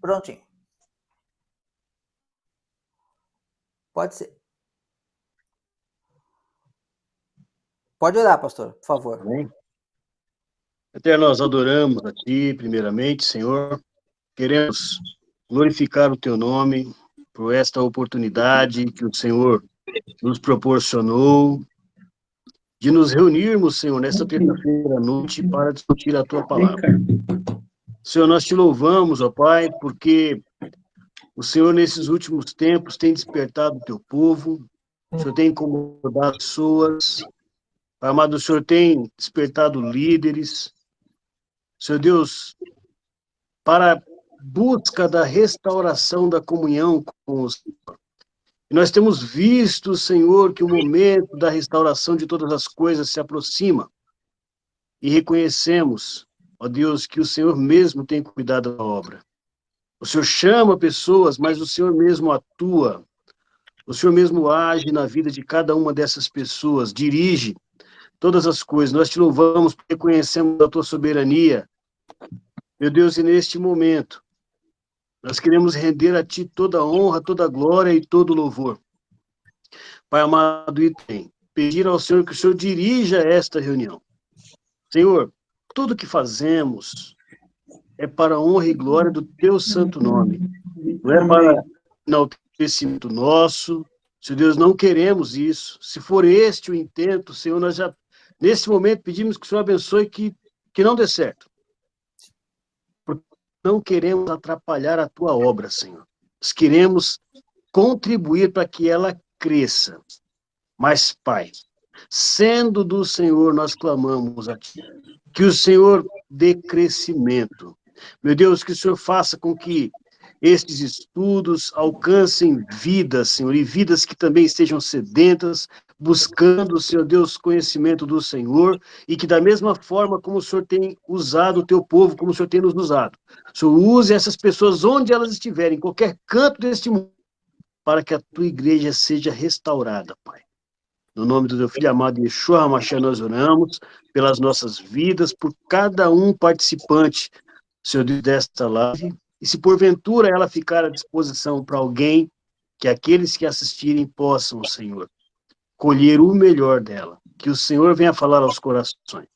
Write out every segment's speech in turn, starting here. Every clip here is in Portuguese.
Prontinho. Pode ser. Pode orar, pastor, por favor. Amém. Eterno, nós adoramos a Ti, primeiramente, Senhor. Queremos glorificar o Teu nome por esta oportunidade que o Senhor nos proporcionou de nos reunirmos, Senhor, nesta terça-feira à noite para discutir a Tua palavra. Senhor, nós Te louvamos, ó Pai, porque o Senhor, nesses últimos tempos, tem despertado o Teu povo, o Senhor tem incomodado pessoas, Pai amado, o Senhor tem despertado líderes, Senhor Deus, para a busca da restauração da comunhão com o Senhor. E nós temos visto, Senhor, que o momento da restauração de todas as coisas se aproxima. E reconhecemos, ó Deus, que o Senhor mesmo tem cuidado da obra. O Senhor chama pessoas, mas o Senhor mesmo atua. O Senhor mesmo age na vida de cada uma dessas pessoas, dirige todas as coisas. Nós te louvamos porque conhecemos a tua soberania. Meu Deus, e neste momento, nós queremos render a ti toda a honra, toda a glória e todo o louvor. Pai amado, e tem pedir ao Senhor que o Senhor dirija esta reunião. Senhor, tudo que fazemos é para a honra e glória do teu santo nome. Não é para enaltecimento nosso. Senhor Deus, não queremos isso. Se for este o intento, Senhor, nós já, nesse momento, pedimos que o Senhor abençoe que não dê certo. Porque não queremos atrapalhar a tua obra, Senhor. Nós queremos contribuir para que ela cresça. Mas, Pai, sendo do Senhor, nós clamamos a ti. Que o Senhor dê crescimento. Meu Deus, que o Senhor faça com que estes estudos alcancem vidas, Senhor, e vidas que também estejam sedentas, buscando, Senhor Deus, conhecimento do Senhor, e que da mesma forma como o Senhor tem usado o teu povo, como o Senhor tem nos usado, o Senhor use essas pessoas onde elas estiverem, em qualquer canto deste mundo, para que a tua igreja seja restaurada, Pai. No nome do teu filho amado Yeshua HaMashiach, nós oramos pelas nossas vidas, por cada um participante, Senhor Deus, desta live. E se porventura ela ficar à disposição para alguém, que aqueles que assistirem possam, Senhor, colher o melhor dela. Que o Senhor venha falar aos corações.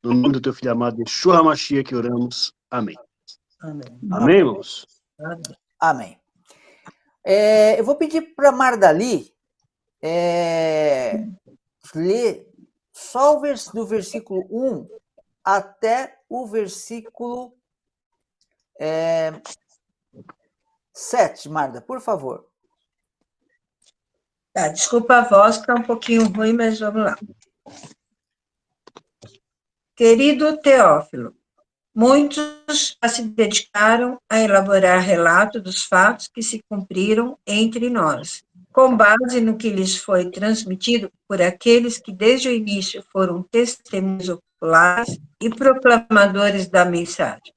No nome do teu filho amado Yeshua HaMashiach que oramos. Amém. Amém. Amém, irmãos? Amém. Eu vou pedir para a Mardali ler só do versículo 1 até o versículo 7, Marda, por favor. Tá, desculpa a voz, está um pouquinho ruim, mas vamos lá. Querido Teófilo, muitos já se dedicaram a elaborar relato dos fatos que se cumpriram entre nós, com base no que lhes foi transmitido por aqueles que desde o início foram testemunhas oculares e proclamadores da mensagem.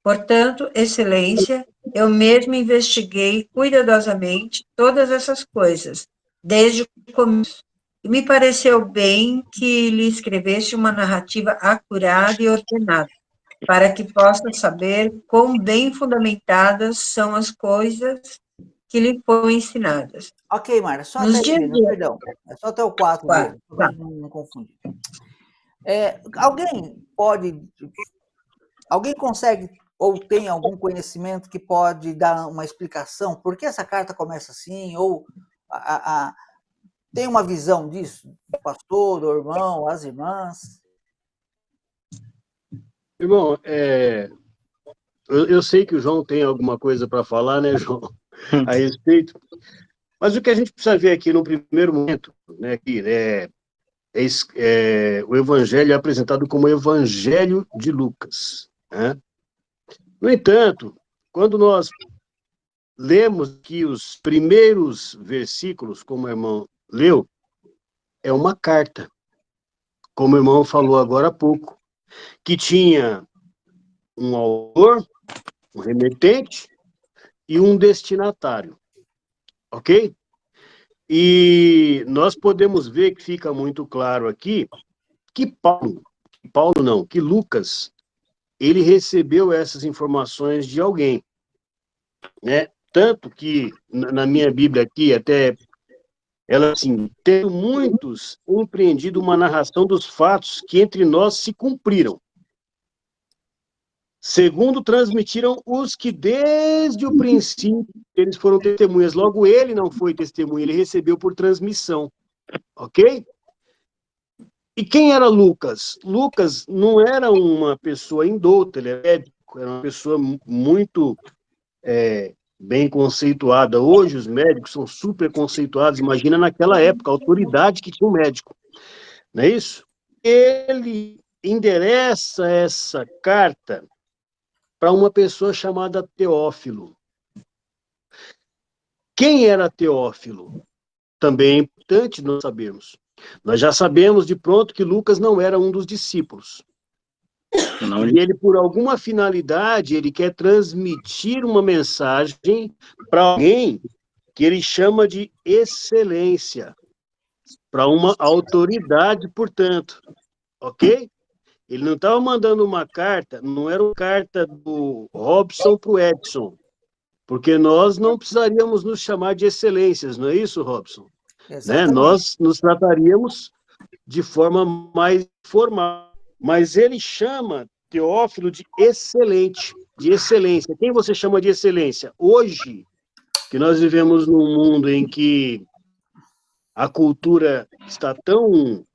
Portanto, Excelência, eu mesmo investiguei cuidadosamente todas essas coisas, desde o começo, e me pareceu bem que lhe escrevesse uma narrativa acurada e ordenada, para que possa saber quão bem fundamentadas são as coisas que lhe foram ensinadas. Ok, Mara, só até aí mesmo, perdão. É só até o 4 mesmo, para não confundir. Alguém consegue ou tem algum conhecimento que pode dar uma explicação? Por que essa carta começa assim? Ou tem uma visão disso? Do pastor, do irmão, as irmãs? Irmão, eu sei que o João tem alguma coisa para falar, né, João, a respeito. Mas o que a gente precisa ver aqui no primeiro momento, né, que o Evangelho é apresentado como o Evangelho de Lucas, né? No entanto, quando nós lemos que os primeiros versículos, como o irmão leu, é uma carta, como o irmão falou agora há pouco, que tinha um autor, um remetente e um destinatário, ok? E nós podemos ver que fica muito claro aqui que que Lucas ele recebeu essas informações de alguém, né? Tanto que, na minha Bíblia aqui, até ela, assim, tendo muitos empreendido uma narração dos fatos que entre nós se cumpriram, segundo transmitiram os que desde o princípio eles foram testemunhas. Logo, ele não foi testemunha, ele recebeu por transmissão, ok? E quem era Lucas? Lucas não era uma pessoa indouta, ele era médico, era uma pessoa muito bem conceituada. Hoje os médicos são super conceituados, imagina naquela época, a autoridade que tinha um médico, não é isso? Ele endereça essa carta para uma pessoa chamada Teófilo. Quem era Teófilo? Também é importante nós sabermos. Nós já sabemos de pronto que Lucas não era um dos discípulos. E ele, por alguma finalidade, ele quer transmitir uma mensagem para alguém que ele chama de excelência, para uma autoridade, portanto, ok? Ele não estava mandando uma carta, não era uma carta do Robson para o Edson, porque nós não precisaríamos nos chamar de excelências, não é isso, Robson? Né? Nós nos trataríamos de forma mais formal, mas ele chama Teófilo de excelente, de excelência. Quem você chama de excelência? Hoje, que nós vivemos num mundo em que a cultura está tão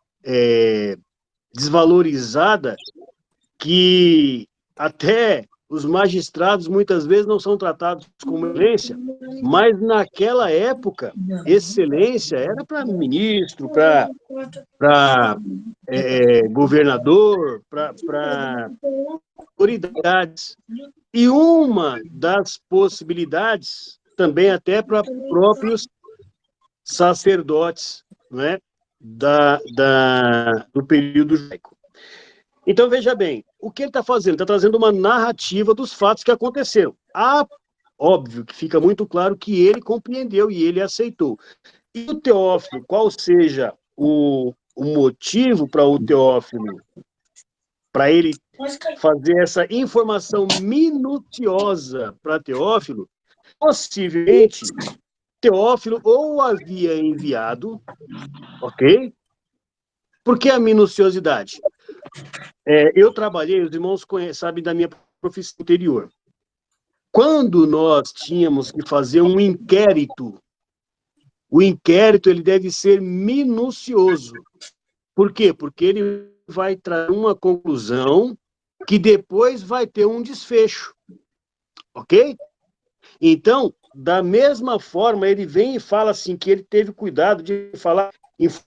desvalorizada que até os magistrados muitas vezes não são tratados como excelência, mas naquela época, excelência era para ministro, para governador, para autoridades. E uma das possibilidades também até para próprios sacerdotes, né, do período judaico. Então, veja bem, o que ele está fazendo? Está trazendo uma narrativa dos fatos que aconteceram. Óbvio que fica muito claro que ele compreendeu e ele aceitou. E o Teófilo, qual seja o motivo para o Teófilo, para ele fazer essa informação minuciosa para Teófilo, possivelmente Teófilo ou havia enviado, ok? Por que a minuciosidade? Eu trabalhei, os irmãos sabem da minha profissão anterior. Quando nós tínhamos que fazer um inquérito, o inquérito ele deve ser minucioso. Por quê? Porque ele vai trazer uma conclusão que depois vai ter um desfecho, ok? Então, da mesma forma, ele vem e fala assim, que ele teve cuidado de falar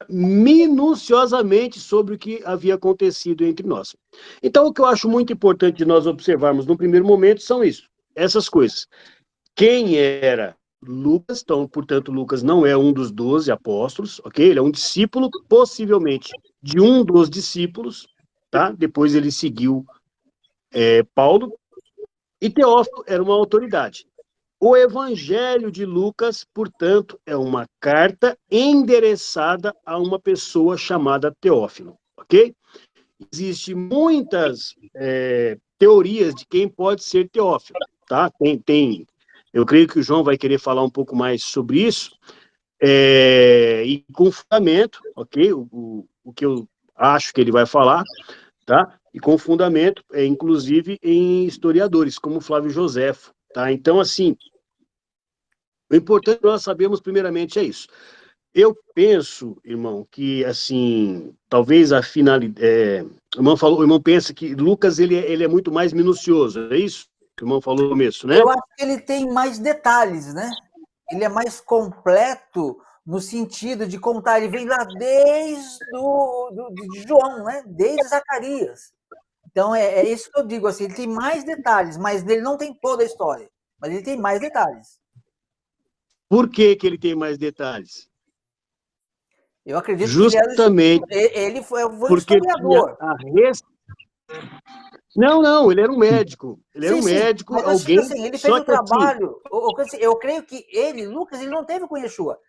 minuciosamente sobre o que havia acontecido entre nós. Então, o que eu acho muito importante de nós observarmos no primeiro momento são essas coisas. Quem era Lucas? Então, portanto, Lucas não é um dos 12 apóstolos, ok? Ele é um discípulo, possivelmente, de um dos discípulos, tá? Depois ele seguiu Paulo. E Teófilo era uma autoridade. O Evangelho de Lucas, portanto, é uma carta endereçada a uma pessoa chamada Teófilo, ok? Existem muitas teorias de quem pode ser Teófilo, tá? Eu creio que o João vai querer falar um pouco mais sobre isso, e com fundamento, ok? O que eu acho que ele vai falar, tá? E com fundamento, inclusive, em historiadores, como Flávio Joséfo, tá? Então, assim, o importante nós sabemos, primeiramente, é isso. Eu penso, irmão, que, assim, talvez a finalidade... o irmão pensa que Lucas, ele é muito mais minucioso, é isso que o irmão falou no começo, né? Eu acho que ele tem mais detalhes, né? Ele é mais completo no sentido de contar, ele vem lá desde de João, né? Desde Zacarias. Então, é isso que eu digo, assim, ele tem mais detalhes, mas ele não tem toda a história, mas ele tem mais detalhes. Por que ele tem mais detalhes? Eu acredito justamente que ele foi porque historiador. Não, ele era um médico. Ele era um sim, médico, mas alguém... assim, ele fez o trabalho... Eu creio que Lucas, ele não teve com Yeshua.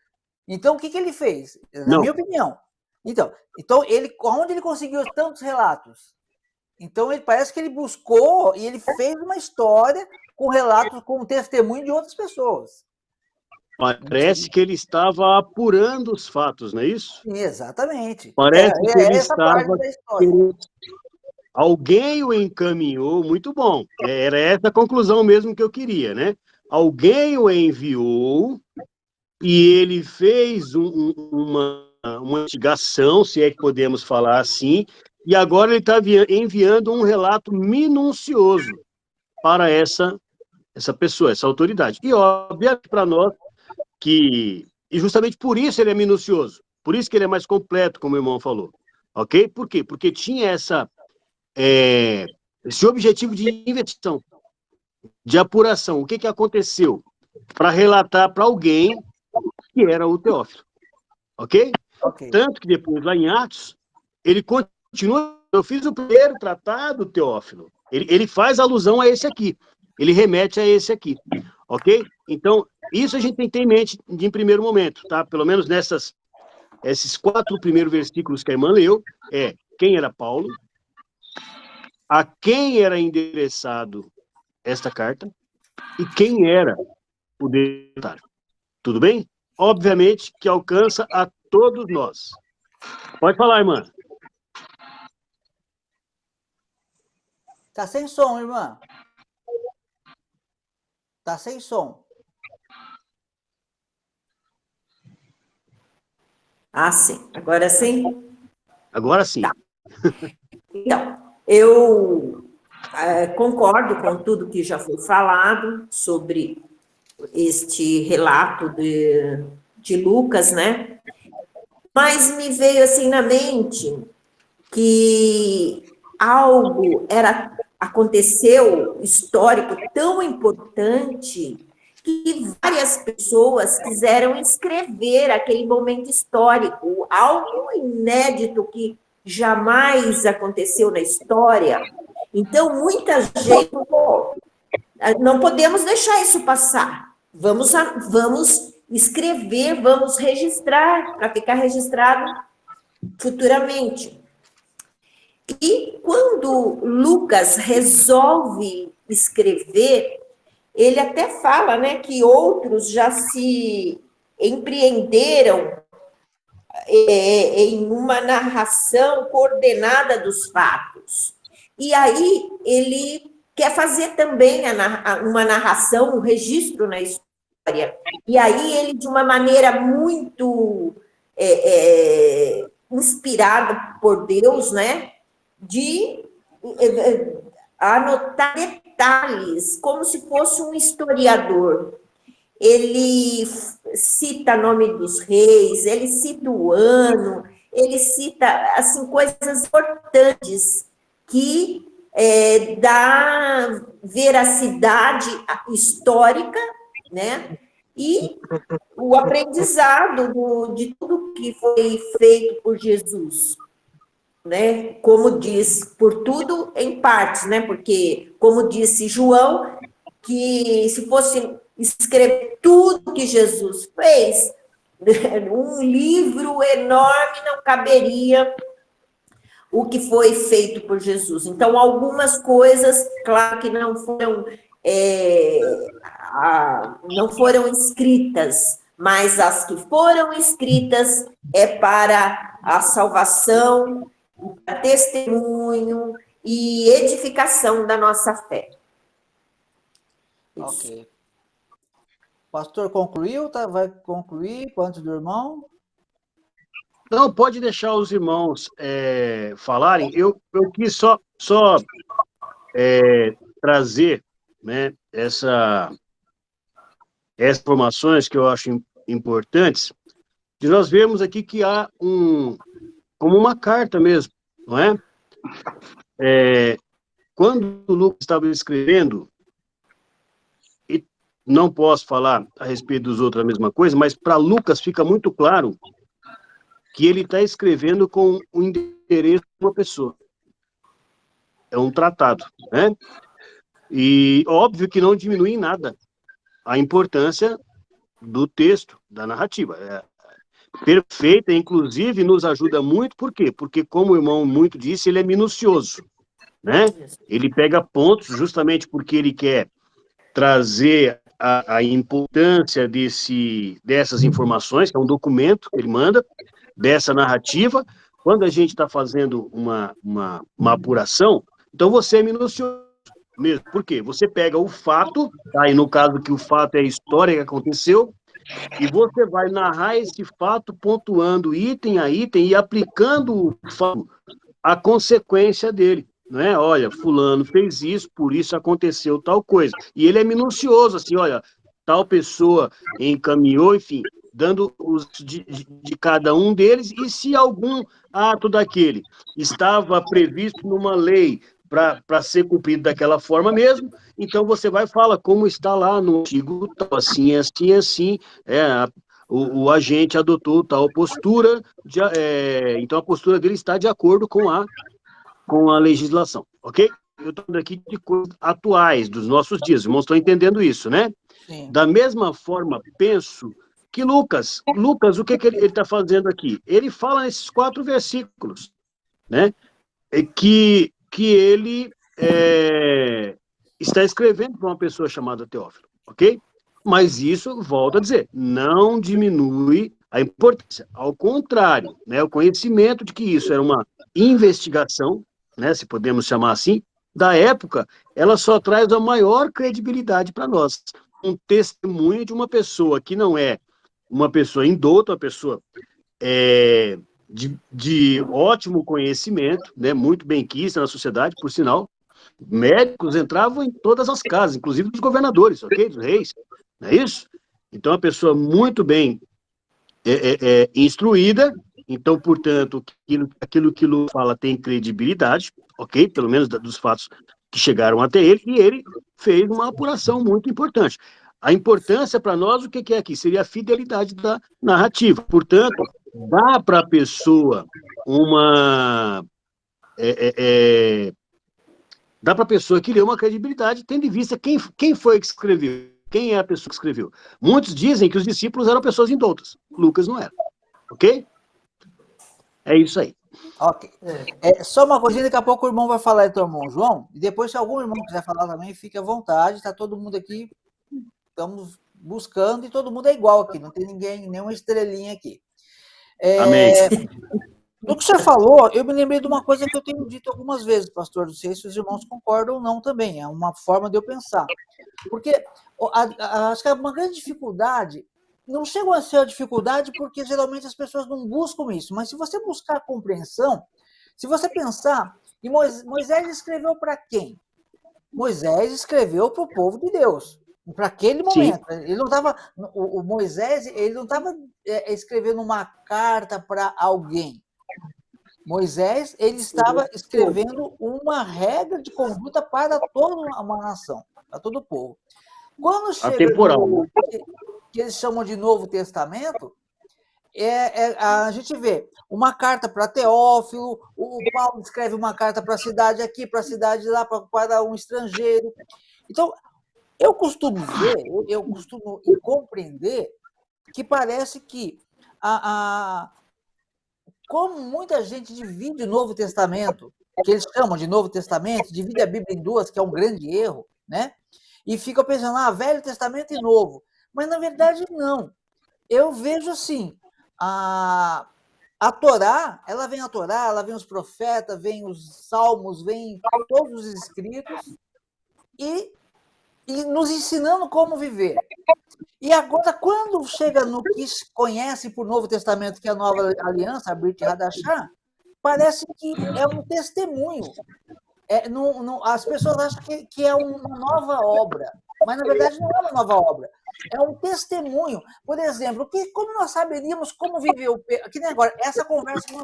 Então, o que ele fez? Na minha opinião. Então onde ele conseguiu tantos relatos? Então, ele parece que ele buscou e ele fez uma história com relatos, com testemunho de outras pessoas. Parece que ele estava apurando os fatos, não é isso? Sim, exatamente. Parece que ele Essa parte estava da história. Alguém o encaminhou, muito bom. Era essa a conclusão mesmo que eu queria, né? Alguém o enviou e ele fez uma investigação, se é que podemos falar assim, e agora ele está enviando um relato minucioso para essa pessoa, essa autoridade. E, obviamente, para nós, e justamente por isso ele é minucioso, por isso que ele é mais completo, como o irmão falou. Ok? Por quê? Porque tinha esse objetivo de investigação, de apuração. O que aconteceu? Para relatar para alguém que era o Teófilo. Ok? Tanto que depois, lá em Atos, ele continua. Eu fiz o primeiro tratado, Teófilo. Ele faz alusão a esse aqui. Ele remete a esse aqui. Ok? Então, isso a gente tem que ter em mente em primeiro momento, tá? Pelo menos esses 4 primeiros versículos que a irmã leu, quem era Paulo, a quem era endereçado esta carta e quem era o destinatário. Tudo bem? Obviamente que alcança a todos nós. Pode falar, irmã. Tá sem som, irmã. Tá sem som. Ah, sim. Agora sim? Agora sim. Tá. Então, eu concordo com tudo que já foi falado sobre este relato de Lucas, né? Mas me veio assim na mente que algo aconteceu histórico tão importante que várias pessoas quiseram escrever aquele momento histórico, algo inédito que jamais aconteceu na história. Então, muita gente, não podemos deixar isso passar. Vamos escrever, vamos registrar, para ficar registrado futuramente. E quando Lucas resolve escrever, ele até fala, né, que outros já se empreenderam em uma narração coordenada dos fatos. E aí ele quer fazer também uma narração, um registro na história. E aí ele, de uma maneira muito inspirada por Deus, né, de anotar detalhes, como se fosse um historiador. Ele cita nome dos reis, ele cita o ano, ele cita assim, coisas importantes que dá veracidade histórica, né? E o aprendizado de tudo que foi feito por Jesus, né? Como diz, por tudo em partes, né? Porque, como disse João, que se fosse escrever tudo que Jesus fez, um livro enorme não caberia o que foi feito por Jesus. Então, algumas coisas, claro que não foram escritas, mas as que foram escritas é para a salvação, testemunho e edificação da nossa fé. Isso. Ok. Pastor, concluiu? Tá? Vai concluir antes do irmão? Não, pode deixar os irmãos falarem. Eu quis só trazer, né, essas informações que eu acho importantes, de nós vermos aqui que há como uma carta mesmo, não é? Quando o Lucas estava escrevendo, e não posso falar a respeito dos outros a mesma coisa, mas para Lucas fica muito claro que ele está escrevendo com o interesse de uma pessoa. É um tratado, né? E óbvio que não diminui em nada a importância do texto, da narrativa. Perfeita, inclusive nos ajuda muito, por quê? Porque, como o irmão muito disse, ele é minucioso. né? Ele pega pontos justamente porque ele quer trazer a importância dessas informações, que é um documento que ele manda, dessa narrativa. Quando a gente está fazendo uma apuração, então você é minucioso mesmo. Por quê? Você pega o fato, tá? E no caso que o fato é a história que aconteceu, e você vai narrar esse fato pontuando item a item e aplicando o fato, a consequência dele. Não é? Olha, fulano fez isso, por isso aconteceu tal coisa. E ele é minucioso, assim, olha, tal pessoa encaminhou, enfim, dando os de cada um deles, e se algum ato daquele estava previsto numa lei para ser cumprido daquela forma mesmo, então você vai e fala como está lá no artigo tal, assim, assim, assim, o agente adotou tal postura, então a postura dele está de acordo com a legislação, ok? Eu estou falando aqui de coisas atuais, dos nossos dias, os irmãos estão entendendo isso, né? Sim. Da mesma forma, penso que Lucas, o que ele está fazendo aqui? Ele fala nesses 4 versículos, né? Que ele está escrevendo para uma pessoa chamada Teófilo, ok? Mas isso, volto a dizer, não diminui a importância. Ao contrário, né, o conhecimento de que isso era uma investigação, né, se podemos chamar assim, da época, ela só traz a maior credibilidade para nós. Um testemunho de uma pessoa que não é uma pessoa indouta, uma pessoa de ótimo conhecimento, né, muito benquista na sociedade, por sinal. Médicos entravam em todas as casas, inclusive dos governadores, ok? Dos reis, não é isso? Então, uma pessoa muito bem instruída, então, portanto, aquilo que Lu fala tem credibilidade, ok? Pelo menos dos fatos que chegaram até ele, e ele fez uma apuração muito importante. A importância para nós, o que é aqui? Seria a fidelidade da narrativa. Portanto, dá para a pessoa dá para a pessoa que lê uma credibilidade, tendo em vista quem foi que escreveu, quem é a pessoa que escreveu. Muitos dizem que os discípulos eram pessoas indoutas. Lucas não era. Ok? É isso aí. Ok. Só uma coisinha, daqui a pouco o irmão vai falar do irmão João, e depois, se algum irmão quiser falar também, fique à vontade, está todo mundo aqui, estamos buscando, e todo mundo é igual aqui, não tem ninguém, nenhuma estrelinha aqui. Amém. Do que o senhor falou, eu me lembrei de uma coisa que eu tenho dito algumas vezes, pastor, não sei se os irmãos concordam ou não também, é uma forma de eu pensar. Porque acho que é uma grande dificuldade, não chega a ser a dificuldade porque geralmente as pessoas não buscam isso, mas se você buscar compreensão, se você pensar, e Moisés escreveu para quem? Moisés escreveu para o povo de Deus, para aquele momento. Sim. Ele não estava, o Moisés, ele não estava escrevendo uma carta para alguém. Moisés, ele estava escrevendo uma regra de conduta para toda uma nação, para todo o povo. Quando chega no que eles chamam de Novo Testamento, a gente vê uma carta para Teófilo, o Paulo escreve uma carta para a cidade aqui, para a cidade lá, para um estrangeiro. Então, eu costumo ver, eu costumo compreender que parece que como muita gente divide o Novo Testamento, que eles chamam de Novo Testamento, divide a Bíblia em 2, que é um grande erro, né? E fica pensando, Velho Testamento e Novo. Mas, na verdade, não. Eu vejo assim, a Torá, ela vem os profetas, vem os salmos, vem todos os escritos, e nos ensinando como viver. E agora, quando chega no que se conhece por Novo Testamento, que é a Nova Aliança, a Brit Hadashah, parece que é um testemunho. As pessoas acham que é uma nova obra, mas, na verdade, não é uma nova obra. É um testemunho. Por exemplo, como nós saberíamos como viveu... Que nem agora, essa conversa que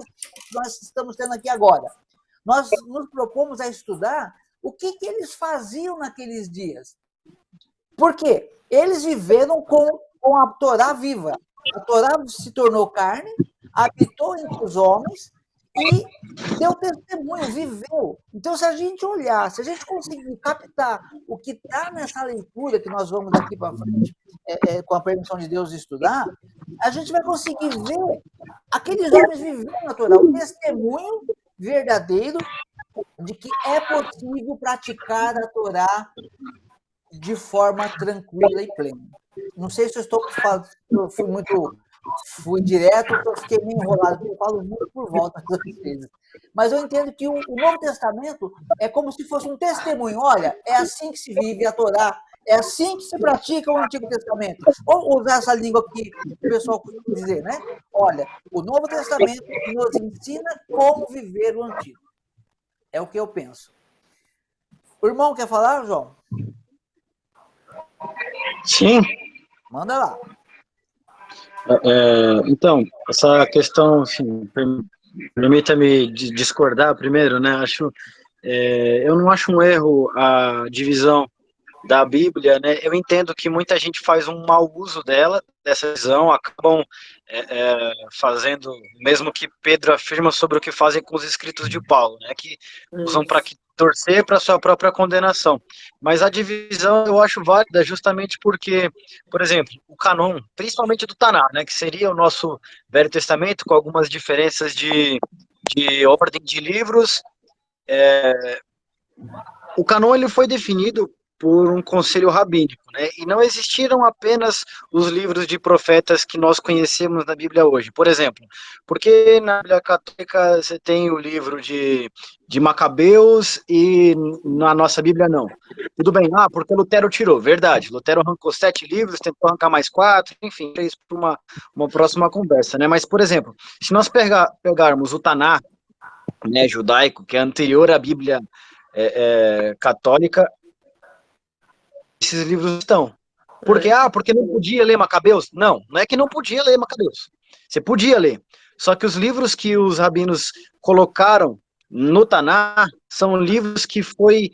nós estamos tendo aqui agora. Nós nos propomos a estudar o que eles faziam naqueles dias. Por quê? Eles viveram com a Torá viva. A Torá se tornou carne, habitou entre os homens e deu testemunho, viveu. Então, se a gente olhar, se a gente conseguir captar o que está nessa leitura que nós vamos daqui para frente, com a permissão de Deus, estudar, a gente vai conseguir ver aqueles homens vivendo na Torá, o testemunho verdadeiro de que é possível praticar a Torá de forma tranquila e plena. Não sei se eu estou falando, eu fui direto, ou fiquei meio enrolado, porque eu falo muito por volta das vezes. Mas eu entendo que o Novo Testamento é como se fosse um testemunho. Olha, é assim que se vive a Torá, é assim que se pratica o Antigo Testamento. Ou usar essa língua que o pessoal costuma dizer, né? Olha, o Novo Testamento nos ensina como viver o Antigo. É o que eu penso. O irmão quer falar, João? Sim. Manda lá. Então, essa questão, assim, permita-me discordar primeiro, né? Eu não acho um erro a divisão da Bíblia, né? Eu entendo que muita gente faz um mau uso dessa visão, acabam fazendo, mesmo que Pedro afirma sobre o que fazem com os escritos de Paulo, né? Que usam para torcer para sua própria condenação. Mas a divisão eu acho válida justamente porque, por exemplo, o canon, principalmente do Taná, né? Que seria o nosso Velho Testamento, com algumas diferenças de ordem de livros. O canon ele foi definido por um conselho rabínico, né? E não existiram apenas os livros de profetas que nós conhecemos na Bíblia hoje. Por exemplo, porque na Bíblia Católica você tem o livro de Macabeus e na nossa Bíblia não? Tudo bem, porque Lutero tirou, verdade. Lutero arrancou 7 livros, tentou arrancar mais 4, enfim, é isso para uma próxima conversa, né? Mas, por exemplo, se nós pegarmos o Taná, né, judaico, que é anterior à Bíblia católica, esses livros estão. Por quê? Porque não podia ler Macabeus? Não, não é que não podia ler Macabeus. Você podia ler. Só que os livros que os rabinos colocaram no Taná são livros que foi,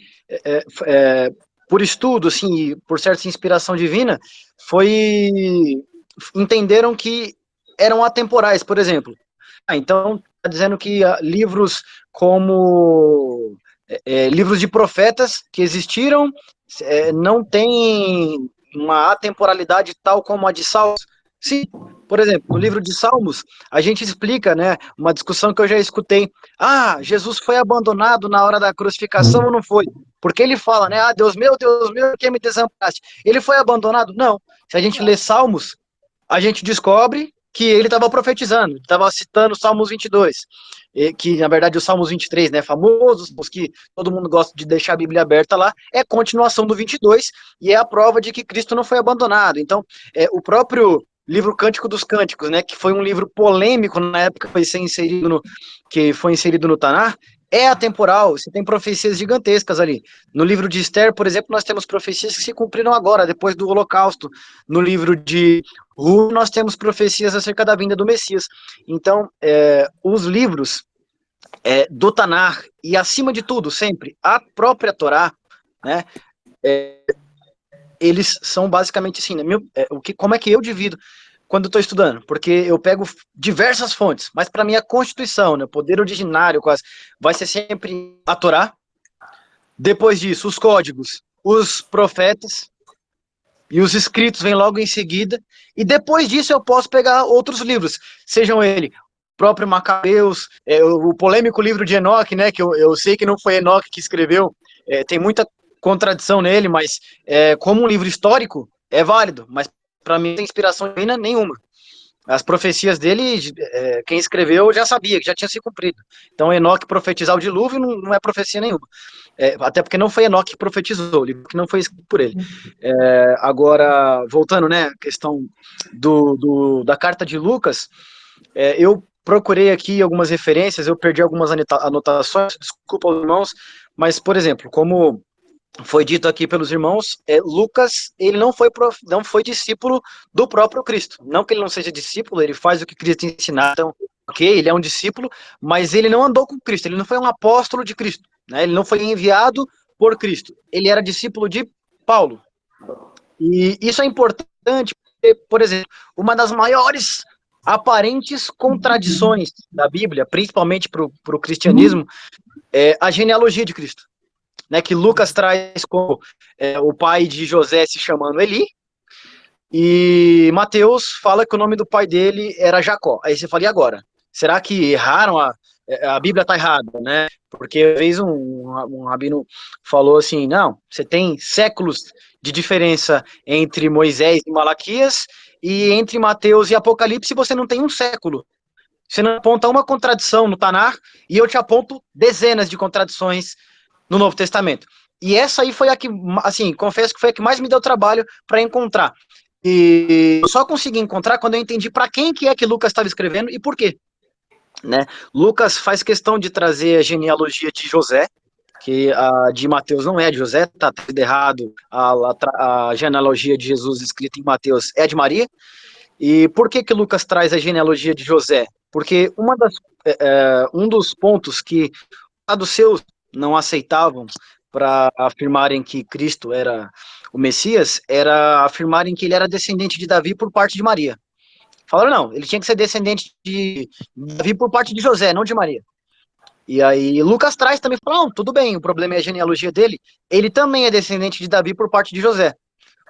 por estudo, assim, por certa inspiração divina, entenderam que eram atemporais, por exemplo. Então, está dizendo que livros como livros de profetas que existiram não tem uma atemporalidade tal como a de Salmos. Sim, por exemplo, no livro de Salmos, a gente explica, né, uma discussão que eu já escutei. Jesus foi abandonado na hora da crucificação ou não foi? Porque ele fala, né, Deus meu, por que me desamparaste? Ele foi abandonado? Não. Se a gente lê Salmos, a gente descobre que ele estava profetizando, estava citando Salmos 22, que na verdade o Salmos 23, né, famosos, os que todo mundo gosta de deixar a Bíblia aberta lá, é continuação do 22, e é a prova de que Cristo não foi abandonado. Então, o próprio livro Cântico dos Cânticos, né, que foi um livro polêmico na época que foi inserido no Taná, é atemporal, você tem profecias gigantescas ali. No livro de Esther, por exemplo, nós temos profecias que se cumpriram agora, depois do Holocausto. No livro de Ruth, nós temos profecias acerca da vinda do Messias. Então, os livros do Tanar, e acima de tudo, sempre, a própria Torá, né, eles são basicamente assim, né, como é que eu divido quando estou estudando? Porque eu pego diversas fontes, mas para mim a Constituição, né, o poder originário quase, vai ser sempre a Torá, depois disso os códigos, os profetas, e os escritos vêm logo em seguida, e depois disso eu posso pegar outros livros, sejam ele próprio Macabeus, o polêmico livro de Enoque, né, que eu sei que não foi Enoque que escreveu, tem muita contradição nele, mas como um livro histórico, é válido, mas para mim não tem inspiração divina nenhuma. As profecias dele, quem escreveu já sabia, que já tinha se cumprido. Então Enoque profetizar o dilúvio não é profecia nenhuma. Até porque não foi Enoque que profetizou, o livro que não foi escrito por ele. Agora, voltando, né, a questão da carta de Lucas, eu procurei aqui algumas referências, eu perdi algumas anotações, desculpa os irmãos, mas, por exemplo, como foi dito aqui pelos irmãos, Lucas, ele não foi discípulo do próprio Cristo. Não que ele não seja discípulo, ele faz o que Cristo ensinar, então, ok, ele é um discípulo, mas ele não andou com Cristo, ele não foi um apóstolo de Cristo, né? Ele não foi enviado por Cristo, ele era discípulo de Paulo. E isso é importante, porque, por exemplo, uma das maiores aparentes contradições da Bíblia, principalmente para o cristianismo, é a genealogia de Cristo. Né, que Lucas traz como o pai de José se chamando Eli, e Mateus fala que o nome do pai dele era Jacó. Aí você fala, e agora? Será que erraram a Bíblia está errada, né? Porque uma vez um rabino falou assim, não, você tem séculos de diferença entre Moisés e Malaquias e entre Mateus e Apocalipse você não tem um século. Você não aponta uma contradição no Tanar e eu te aponto dezenas de contradições no Novo Testamento. E essa aí foi a que, assim, confesso que foi a que mais me deu trabalho para encontrar. E eu só consegui encontrar quando eu entendi para quem que é que Lucas estava escrevendo e por quê. Né? Lucas faz questão de trazer a genealogia de José, que a de Mateus não é de José, está tudo errado. A genealogia de Jesus escrita em Mateus é de Maria. E por que Lucas traz a genealogia de José? Porque um dos pontos que os seus não aceitavam para afirmarem que Cristo era o Messias era afirmarem que ele era descendente de Davi por parte de Maria. Falaram, não, ele tinha que ser descendente de Davi por parte de José, não de Maria. E aí Lucas traz também, fala, não, tudo bem, o problema é a genealogia dele, ele também é descendente de Davi por parte de José.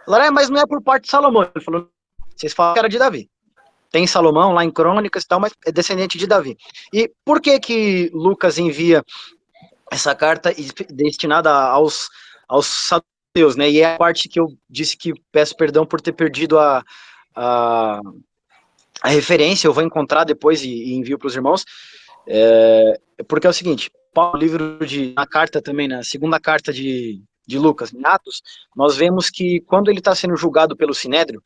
Falaram, mas não é por parte de Salomão. Ele falou, vocês falam que era de Davi. Tem Salomão lá em Crônicas e tal, mas é descendente de Davi. E por que Lucas envia essa carta destinada aos saduceus, né? E é a parte que eu disse que peço perdão por ter perdido a referência, eu vou encontrar depois e envio para os irmãos, porque é o seguinte, Paulo, na carta também, na segunda carta de Lucas, em Atos, nós vemos que quando ele está sendo julgado pelo Sinédrio,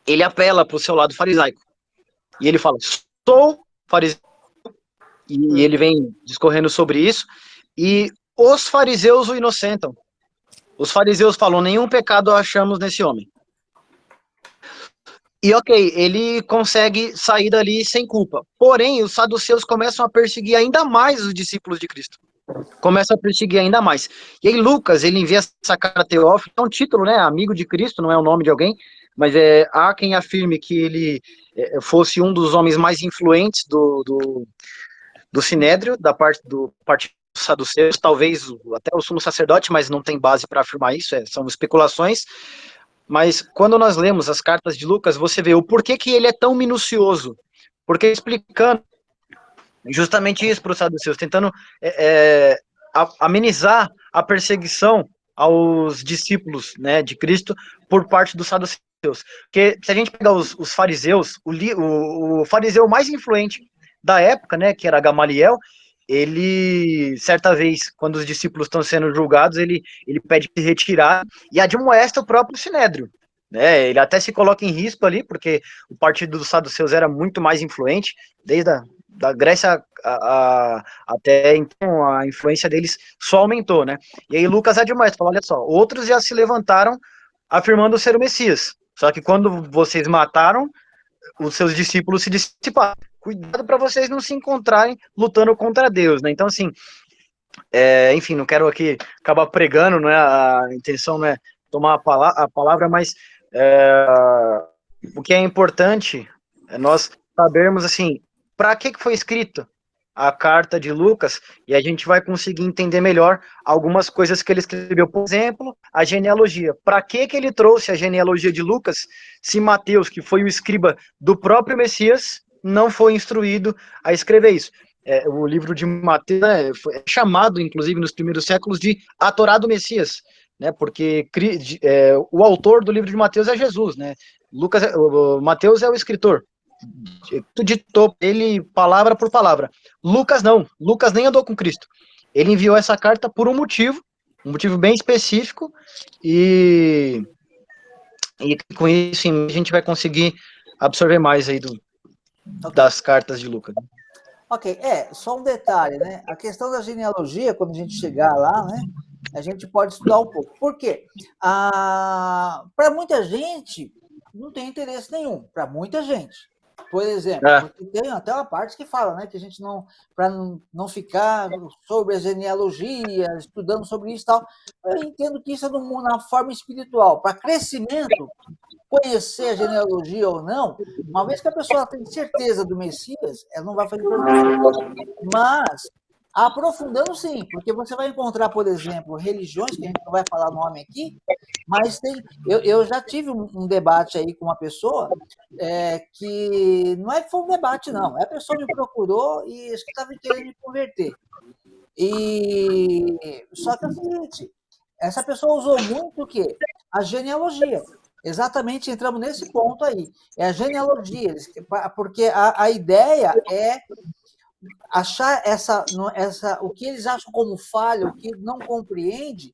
ele apela para o seu lado farisaico, e ele fala, sou fariseu, e ele vem discorrendo sobre isso, e os fariseus o inocentam. Os fariseus falam, nenhum pecado achamos nesse homem. E ok, ele consegue sair dali sem culpa. Porém, os saduceus começam a perseguir ainda mais os discípulos de Cristo. Começam a perseguir ainda mais. E aí Lucas, ele envia essa carta a Teófilo, é um título, né, amigo de Cristo, não é o nome de alguém, mas há quem afirme que ele fosse um dos homens mais influentes do Sinédrio, da parte do partido dos saduceus, talvez até o sumo sacerdote, mas não tem base para afirmar isso, são especulações. Mas quando nós lemos as cartas de Lucas, você vê o porquê que ele é tão minucioso, porque explicando justamente isso para os saduceus, tentando amenizar a perseguição aos discípulos, né, de Cristo por parte dos saduceus. Porque se a gente pegar os fariseus, o fariseu mais influente da época, né, que era Gamaliel, ele, certa vez, quando os discípulos estão sendo julgados, ele pede que se retirar e admoesta o próprio Sinédrio, né? Ele até se coloca em risco ali, porque o partido dos saduceus era muito mais influente, desde da Grécia até então a influência deles só aumentou, né? E aí Lucas admoesta, fala, olha só, outros já se levantaram afirmando ser o Messias, só que quando vocês mataram, os seus discípulos se dissiparam. Cuidado para vocês não se encontrarem lutando contra Deus, né? Então, assim, enfim, não quero aqui acabar pregando, não é? A intenção não é tomar a palavra, mas o que é importante é nós sabermos, assim, para que foi escrito a carta de Lucas, e a gente vai conseguir entender melhor algumas coisas que ele escreveu. Por exemplo, a genealogia. Para que ele trouxe a genealogia de Lucas, se Mateus, que foi o escriba do próprio Messias, não foi instruído a escrever isso? O livro de Mateus foi chamado, inclusive, nos primeiros séculos, de a Torá do Messias, né? Porque o autor do livro de Mateus é Jesus, né? Mateus é o escritor. Ditou ele palavra por palavra. Lucas não. Lucas nem andou com Cristo. Ele enviou essa carta por um motivo bem específico, e com isso a gente vai conseguir absorver mais aí das cartas de Lucas. Ok, só um detalhe, né? A questão da genealogia, quando a gente chegar lá, né? A gente pode estudar um pouco. Por quê? Para muita gente, não tem interesse nenhum. Para muita gente. Por exemplo, porque tem até uma parte que fala, né, que a gente para não ficar sobre a genealogia, estudando sobre isso e tal. Eu entendo que isso é na forma espiritual. Para crescimento, conhecer a genealogia ou não, uma vez que a pessoa tem certeza do Messias, ela não vai fazer problema. Mas Aprofundando, sim, porque você vai encontrar, por exemplo, religiões, que a gente não vai falar nome aqui, mas tem. Eu já tive um debate aí com uma pessoa que não é que foi um debate, não. A pessoa me procurou e estava querendo me converter. Só que é o seguinte, essa pessoa usou muito o quê? A genealogia. Exatamente, entramos nesse ponto aí. É a genealogia, porque a ideia é achar o que eles acham como falha, o que não compreende.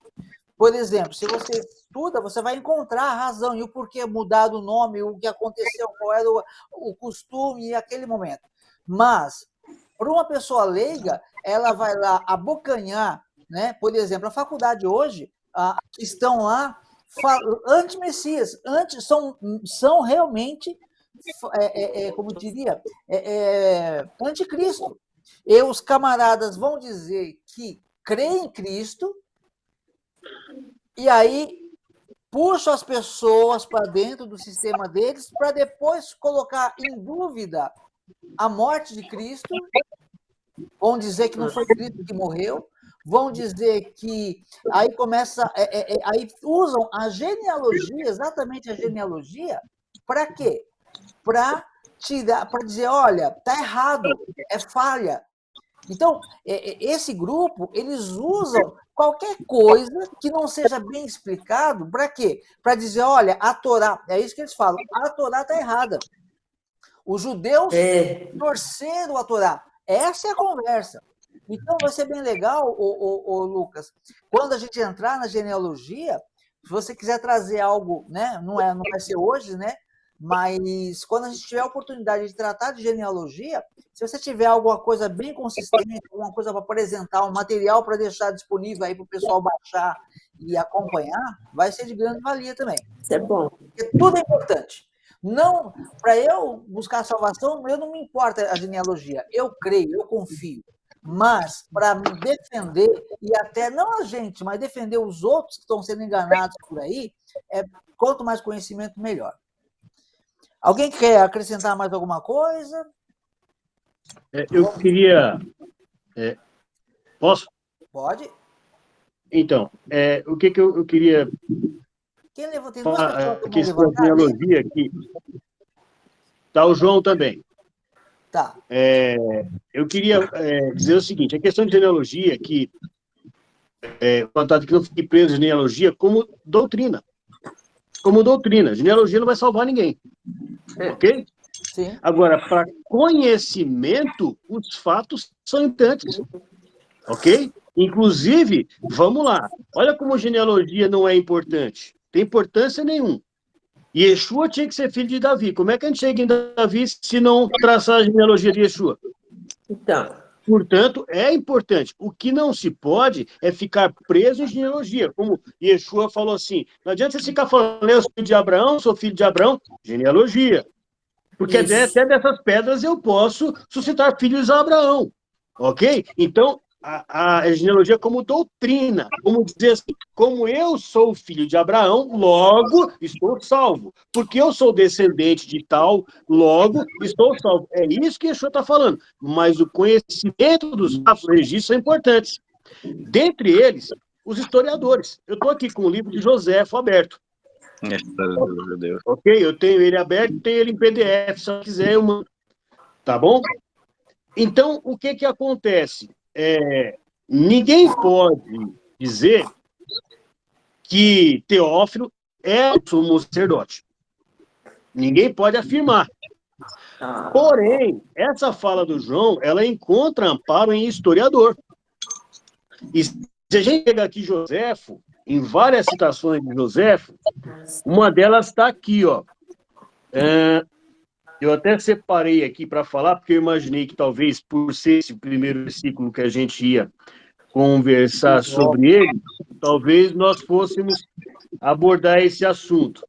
Por exemplo, se você estuda, você vai encontrar a razão e o porquê mudar o nome, o que aconteceu, qual era o costume e aquele momento. Mas, para uma pessoa leiga, ela vai lá abocanhar, né? Por exemplo, a faculdade hoje estão lá anti-messias, são realmente, como diria, anticristo. E os camaradas vão dizer que creem em Cristo, e aí puxam as pessoas para dentro do sistema deles para depois colocar em dúvida a morte de Cristo. Vão dizer que não foi Cristo que morreu, vão dizer que aí começa, aí usam a genealogia, exatamente a genealogia, para quê? Para dizer, olha, tá errado, é falha. Então, esse grupo, eles usam qualquer coisa que não seja bem explicado, para quê? Para dizer, olha, a Torá, é isso que eles falam, a Torá está errada. Os judeus torceram a Torá. Essa é a conversa. Então, vai ser bem legal, Lucas, quando a gente entrar na genealogia, se você quiser trazer algo, né, não vai ser hoje, né, mas quando a gente tiver a oportunidade de tratar de genealogia, se você tiver alguma coisa bem consistente, alguma coisa para apresentar, um material para deixar disponível aí para o pessoal baixar e acompanhar, vai ser de grande valia também. Isso é bom. Porque tudo é importante. Não, para eu buscar a salvação, eu não me importa a genealogia. Eu creio, eu confio. Mas, para me defender, e até não a gente, mas defender os outros que estão sendo enganados por aí, quanto mais conhecimento, melhor. Alguém quer acrescentar mais alguma coisa? Eu queria... Posso? Pode. Então, o que eu queria... Quem levantou? Tem duas pessoas que questão de genealogia aqui. Tá o João também. Tá. Eu queria dizer o seguinte, a questão de genealogia, que não fique preso em genealogia como doutrina. Como doutrina. Genealogia não vai salvar ninguém. Ok? Sim. Agora, para conhecimento, os fatos são importantes. Ok? Inclusive, vamos lá. Olha como genealogia não é importante. Tem importância nenhuma. Yeshua tinha que ser filho de Davi. Como é que a gente chega em Davi se não traçar a genealogia de Yeshua? Então. Portanto, é importante. O que não se pode é ficar preso em genealogia. Como Yeshua falou assim, não adianta você ficar falando, eu sou filho de Abraão, sou filho de Abraão. Genealogia. Porque até dessas pedras eu posso suscitar filhos a Abraão. Ok? Então, a genealogia como doutrina, como dizer assim, como eu sou filho de Abraão, logo estou salvo. Porque eu sou descendente de tal, logo estou salvo. É isso que Yeshua está falando. Mas o conhecimento dos fatos registros são importantes. Dentre eles, os historiadores. Eu estou aqui com o livro de Joséfo aberto. Ok? Eu tenho ele aberto, tenho ele em PDF, se eu quiser eu mando. Tá bom? Então, o que acontece? Ninguém pode dizer que Teófilo é o sumo sacerdote. Ninguém pode afirmar. Porém, essa fala do João, ela encontra amparo em historiador. E se a gente pegar aqui Joséfo, em várias citações de Joséfo, uma delas está aqui, ó. Eu até separei aqui para falar, porque eu imaginei que talvez, por ser esse primeiro versículo que a gente ia conversar sobre ele, talvez nós fôssemos abordar esse assunto.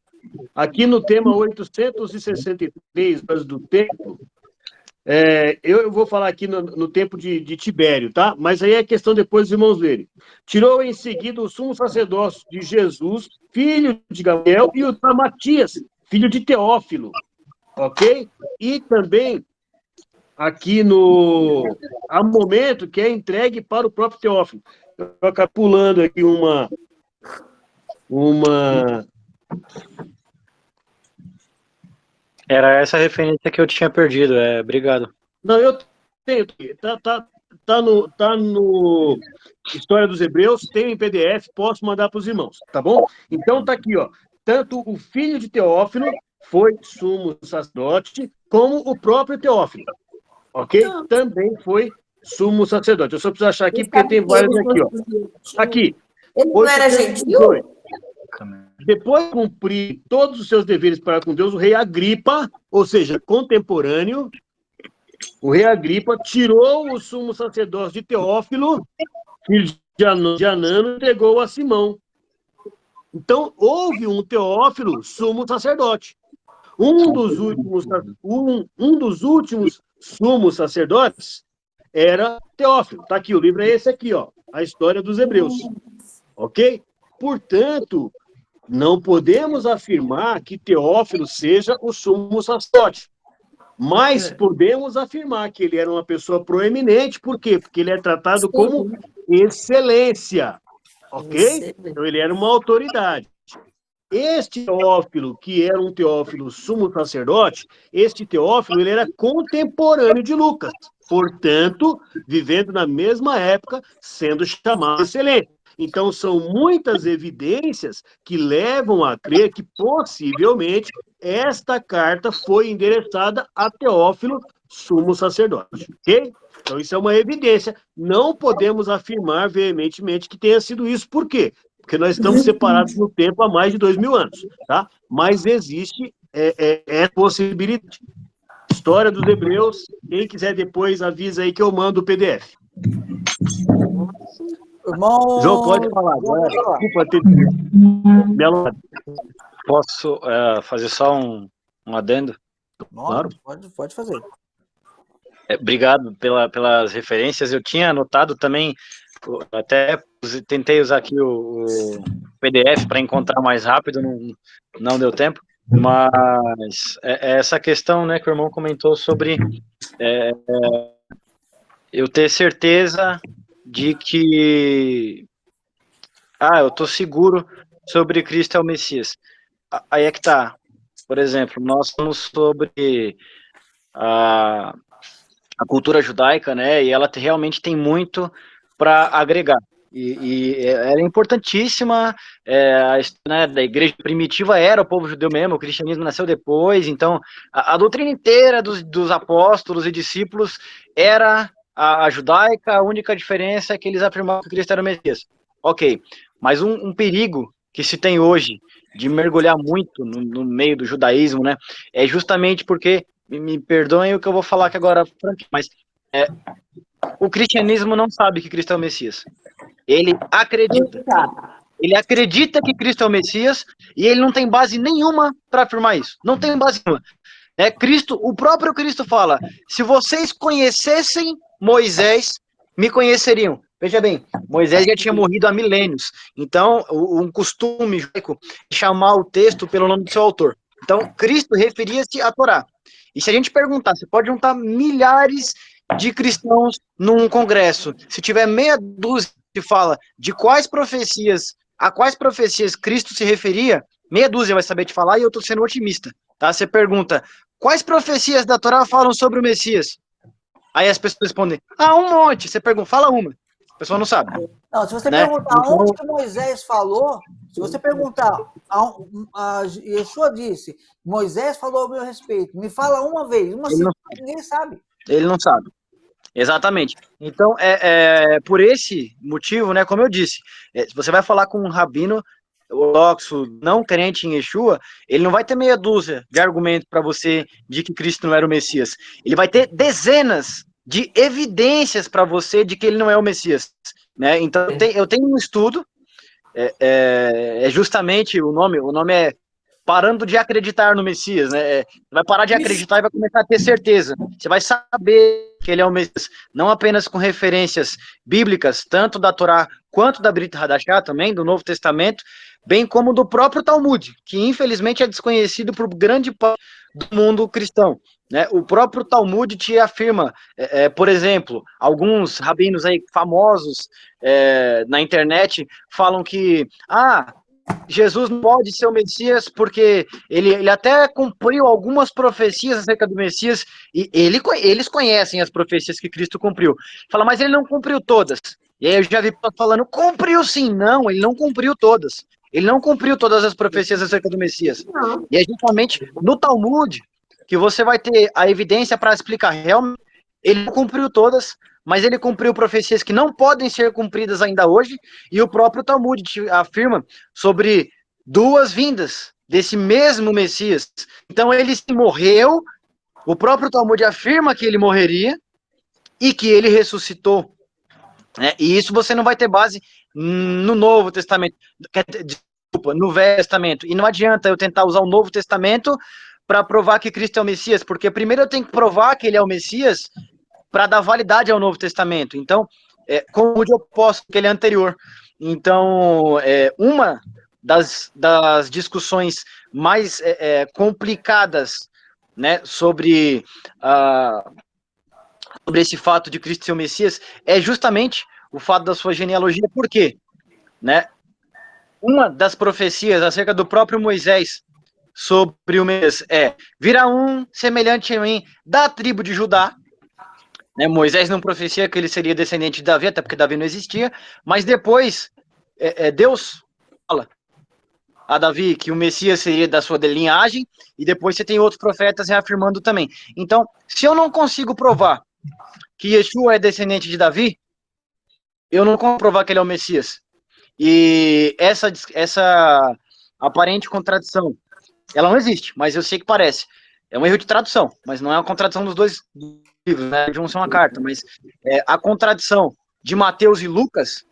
Aqui no tema 863 do templo, eu vou falar aqui no tempo de Tibério, tá? Mas aí é questão depois dos irmãos verem. Tirou em seguida o sumo sacerdócio de Jesus, filho de Gabriel, e o da Matias, filho de Teófilo. Ok? E também aqui há um momento que é entregue para o próprio Teófilo. Eu acabo pulando aqui uma Era essa referência que eu tinha perdido, obrigado. Não, eu tenho. Tá no História dos Hebreus, tem em PDF, posso mandar para os irmãos, tá bom? Então tá aqui, ó. Tanto o filho de Teófilo foi sumo sacerdote, como o próprio Teófilo, ok? Também foi sumo sacerdote. Eu só preciso achar aqui, porque tem vários aqui, ó. Aqui. Ele não era gentil? Depois de cumprir todos os seus deveres para com Deus, o rei Agripa, ou seja, contemporâneo, o rei Agripa tirou o sumo sacerdócio de Teófilo, filho de Anano, e entregou a Simão. Então, houve um Teófilo sumo sacerdote. Um dos últimos sumos sacerdotes era Teófilo. Está aqui, o livro é esse aqui, ó, a História dos Hebreus. Ok? Portanto, não podemos afirmar que Teófilo seja o sumo sacerdote. Mas podemos afirmar que ele era uma pessoa proeminente. Por quê? Porque ele é tratado como excelência. Ok? Então, ele era uma autoridade. Este Teófilo, que era um Teófilo sumo sacerdote, este Teófilo ele era contemporâneo de Lucas. Portanto, vivendo na mesma época, sendo chamado excelente. Então, são muitas evidências que levam a crer que, possivelmente, esta carta foi endereçada a Teófilo, sumo sacerdote. Ok? Então, isso é uma evidência. Não podemos afirmar veementemente que tenha sido isso. Por quê? Porque nós estamos separados no tempo há mais de 2000 anos, tá? Mas existe possibilidade. História dos Hebreus, quem quiser depois avisa aí que eu mando o PDF. Irmão... João, pode falar agora. Desculpa ter... Posso fazer só um adendo? Claro. Pode fazer. Obrigado pelas referências. Eu tinha anotado também, até tentei usar aqui o PDF para encontrar mais rápido, não deu tempo, mas essa questão, né, que o irmão comentou sobre eu ter certeza de que eu tô seguro sobre Cristo é o Messias. Aí é que tá. Por exemplo, nós falamos sobre a cultura judaica, né? E ela realmente tem muito para agregar. E ela é importantíssima. A história, né, da igreja primitiva era o povo judeu mesmo, o cristianismo nasceu depois. Então, a doutrina inteira dos apóstolos e discípulos era a judaica. A única diferença é que eles afirmavam que Cristo era o Messias. Ok, mas um perigo que se tem hoje de mergulhar muito no meio do judaísmo, né? É justamente porque, me perdoem o que eu vou falar aqui agora, mas o cristianismo não sabe que Cristo é o Messias. Ele acredita. Ele acredita que Cristo é o Messias e ele não tem base nenhuma para afirmar isso. Não tem base nenhuma. O próprio Cristo fala: se vocês conhecessem Moisés, me conheceriam. Veja bem, Moisés já tinha morrido há milênios. Então, um costume judaico é chamar o texto pelo nome do seu autor. Então, Cristo referia-se à Torá. E se a gente perguntar, você pode juntar milhares de cristãos num congresso. Se tiver meia dúzia que fala de a quais profecias Cristo se referia, meia dúzia vai saber te falar, e eu estou sendo otimista. Tá? Você pergunta, quais profecias da Torá falam sobre o Messias? Aí as pessoas respondem, um monte. Você pergunta, fala uma. A pessoa não sabe. Não, se você perguntar onde que Moisés falou, se você perguntar, Yeshua disse, Moisés falou ao meu respeito, me fala uma vez, ninguém sabe. Ele não sabe. Exatamente. Então, por esse motivo, né, como eu disse, se você vai falar com um rabino ortodoxo não crente em Yeshua, ele não vai ter meia dúzia de argumentos para você de que Cristo não era o Messias. Ele vai ter dezenas de evidências para você de que ele não é o Messias. Né? Então, eu tenho um estudo, justamente o nome é Parando de Acreditar no Messias, né? Vai parar de acreditar e vai começar a ter certeza. Você vai saber que ele é o Messias, não apenas com referências bíblicas, tanto da Torá quanto da Brit Hadashah também, do Novo Testamento, bem como do próprio Talmud, que infelizmente é desconhecido por grande parte do mundo cristão, né? O próprio Talmud te afirma, por exemplo, alguns rabinos aí famosos na internet falam que Jesus não pode ser o Messias porque ele até cumpriu algumas profecias acerca do Messias, e eles conhecem as profecias que Cristo cumpriu. Fala, mas ele não cumpriu todas. E aí eu já vi falando, cumpriu sim. Não, ele não cumpriu todas. Ele não cumpriu todas as profecias acerca do Messias. E é justamente no Talmud que você vai ter a evidência para explicar realmente. Ele não cumpriu todas, mas ele cumpriu profecias que não podem ser cumpridas ainda hoje, e o próprio Talmud afirma sobre 2 vindas desse mesmo Messias. Então ele morreu, o próprio Talmud afirma que ele morreria e que ele ressuscitou. E isso você não vai ter base no Novo Testamento, desculpa, no Velho Testamento. E não adianta eu tentar usar o Novo Testamento para provar que Cristo é o Messias, porque primeiro eu tenho que provar que ele é o Messias para dar validade ao Novo Testamento. Então, como eu posso que ele é anterior. Então, uma das discussões mais complicadas, né, sobre esse fato de Cristo ser o Messias é justamente o fato da sua genealogia. Por quê? Né? Uma das profecias acerca do próprio Moisés sobre o Messias virá um semelhante a mim da tribo de Judá. Moisés não profecia que ele seria descendente de Davi, até porque Davi não existia, mas depois Deus fala a Davi que o Messias seria da sua linhagem, e depois você tem outros profetas reafirmando também. Então, se eu não consigo provar que Yeshua é descendente de Davi, eu não consigo provar que ele é o Messias. E essa aparente contradição, ela não existe, mas eu sei que parece. É um erro de tradução, mas não é uma contradição dos dois livros, né? De um ser uma carta, mas a contradição de Mateus e Lucas,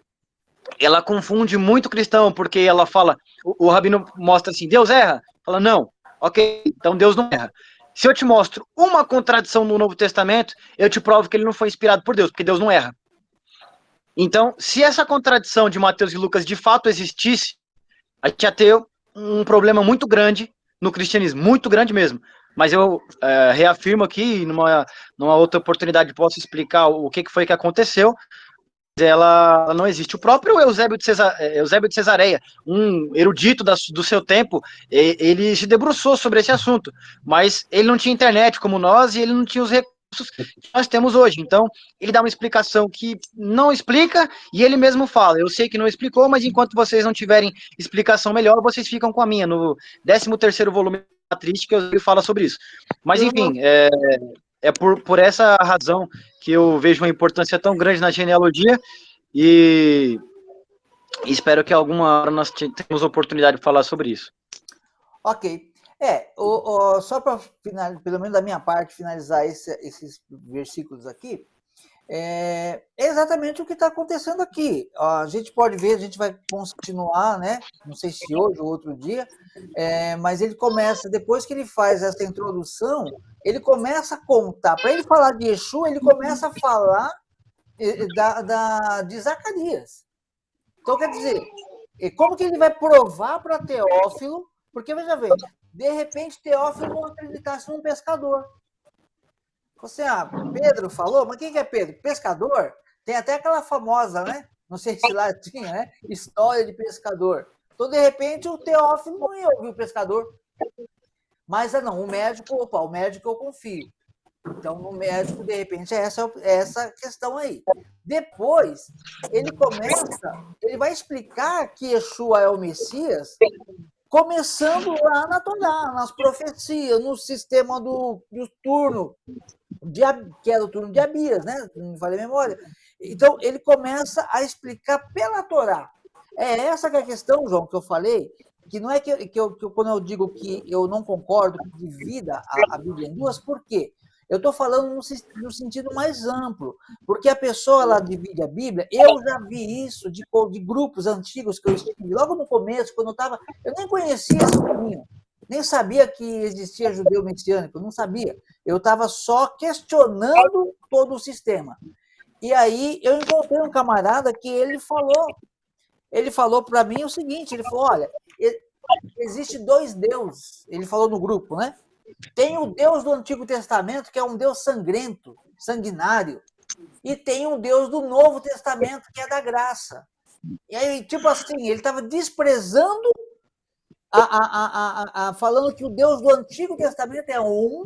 ela confunde muito o cristão, porque ela fala, o rabino mostra assim, Deus erra? Fala, não, ok, então Deus não erra. Se eu te mostro uma contradição no Novo Testamento, eu te provo que ele não foi inspirado por Deus, porque Deus não erra. Então, se essa contradição de Mateus e Lucas de fato existisse, a gente ia ter um problema muito grande no cristianismo, muito grande mesmo. Mas eu reafirmo aqui, numa outra oportunidade posso explicar o que foi que aconteceu. Ela não existe. O próprio Eusébio de Cesareia, um erudito do seu tempo, ele se debruçou sobre esse assunto, mas ele não tinha internet como nós e ele não tinha os recursos que nós temos hoje. Então, ele dá uma explicação que não explica e ele mesmo fala, eu sei que não explicou, mas enquanto vocês não tiverem explicação melhor, vocês ficam com a minha. No 13º volume da Patrística, ele fala sobre isso. Mas, enfim, é por essa razão que eu vejo uma importância tão grande na genealogia e espero que alguma hora nós tenhamos oportunidade de falar sobre isso. Ok. Só para finalizar, pelo menos da minha parte, finalizar esses versículos aqui, é exatamente o que está acontecendo aqui. A gente pode ver, a gente vai continuar, né? Não sei se hoje ou outro dia, mas ele começa, depois que ele faz essa introdução, ele começa a contar. Para ele falar de Yeshua, ele começa a falar de Zacarias. Então, quer dizer, como que ele vai provar para Teófilo? Porque, veja bem, de repente Teófilo não acreditasse num pescador. Você, Pedro falou, mas quem que é Pedro? Pescador? Tem até aquela famosa, né? Não sei se lá tinha, né? História de pescador. Então, de repente, o Teófilo não ia ouvir o pescador. Mas, não, o médico eu confio. Então, no médico, de repente, é essa questão aí. Depois, ele vai explicar que Yeshua é o Messias, começando lá na Torá, nas profecias, no sistema do turno, que era o turno de Abias, né? Não falei a memória. Então, ele começa a explicar pela Torá. É essa que é a questão, João, que eu falei, que não é que quando eu digo que eu não concordo que divida a Bíblia em duas, por quê? Eu estou falando no sentido mais amplo, porque a pessoa ela divide a Bíblia. Eu já vi isso de grupos antigos que eu estive logo no começo, quando eu nem conhecia esse caminho, nem sabia que existia judeu messiânico, não sabia. Eu estava só questionando todo o sistema. E aí eu encontrei um camarada que ele falou para mim o seguinte, ele falou, olha, existe 2 deuses, ele falou no grupo, né? Tem o Deus do Antigo Testamento, que é um Deus sangrento, sanguinário, e tem um Deus do Novo Testamento, que é da graça. E aí, tipo assim, ele estava desprezando, falando que o Deus do Antigo Testamento é um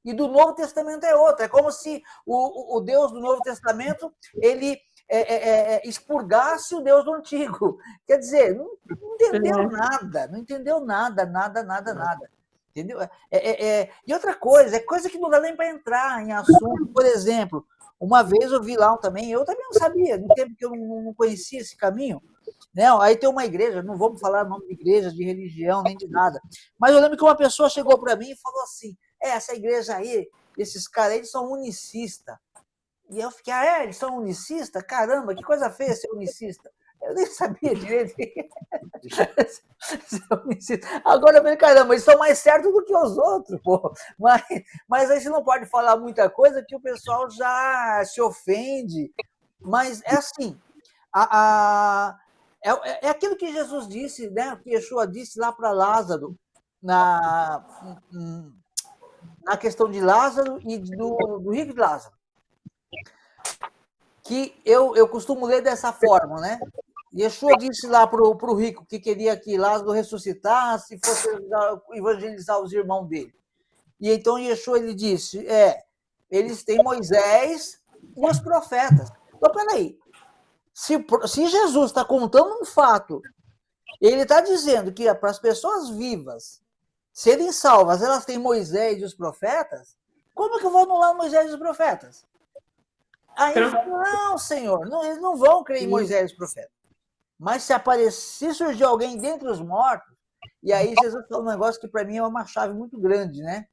e do Novo Testamento é outro. É como se o Deus do Novo Testamento ele expurgasse o Deus do Antigo. Quer dizer, não entendeu nada, não entendeu nada. Entendeu? E outra coisa, é coisa que não dá nem para entrar em assunto. Por exemplo, uma vez eu vi lá também, eu também não sabia, no tempo que eu não conhecia esse caminho. Não, aí tem uma igreja, não vamos falar nome de igreja, de religião, nem de nada. Mas eu lembro que uma pessoa chegou para mim e falou assim, essa igreja aí, esses caras aí, eles são unicistas. E eu fiquei, eles são unicistas? Caramba, que coisa feia ser unicista. Eu nem sabia direito. Agora eu falei, caramba, eles são mais certos do que os outros, pô. Mas aí você não pode falar muita coisa que o pessoal já se ofende. Mas é assim, é aquilo que Jesus disse, né? Que Yeshua disse lá para Lázaro, na questão de Lázaro e do rico de Lázaro. Que eu costumo ler dessa forma, né? Yeshua disse lá para o rico que queria que Lázaro ressuscitasse e fosse evangelizar os irmãos dele. E então Yeshua ele disse, eles têm Moisés e os profetas. Então, peraí, se Jesus está contando um fato, ele está dizendo que para as pessoas vivas serem salvas, elas têm Moisés e os profetas, como que eu vou anular Moisés e os profetas? Aí ele falou, não, Senhor, não, eles não vão crer em Moisés e os profetas. Mas se surgir alguém dentre os mortos, e aí Jesus falou um negócio que para mim é uma chave muito grande, né?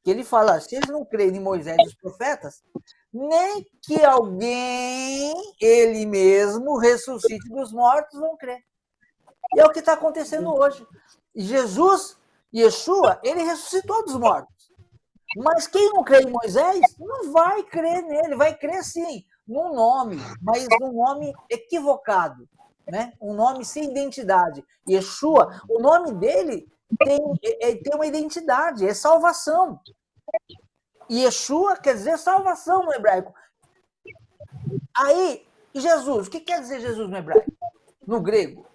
Que ele fala, se eles não creem em Moisés e os profetas, nem que alguém, ele mesmo, ressuscite dos mortos, vão crer. E é o que está acontecendo hoje. Jesus, Yeshua, ele ressuscitou dos mortos. Mas quem não crê em Moisés, não vai crer nele, vai crer sim, num nome, mas num nome equivocado, né? Um nome sem identidade. Yeshua, o nome dele tem uma identidade, é salvação. Yeshua quer dizer salvação no hebraico. Aí, Jesus, o que quer dizer Jesus no hebraico? No grego?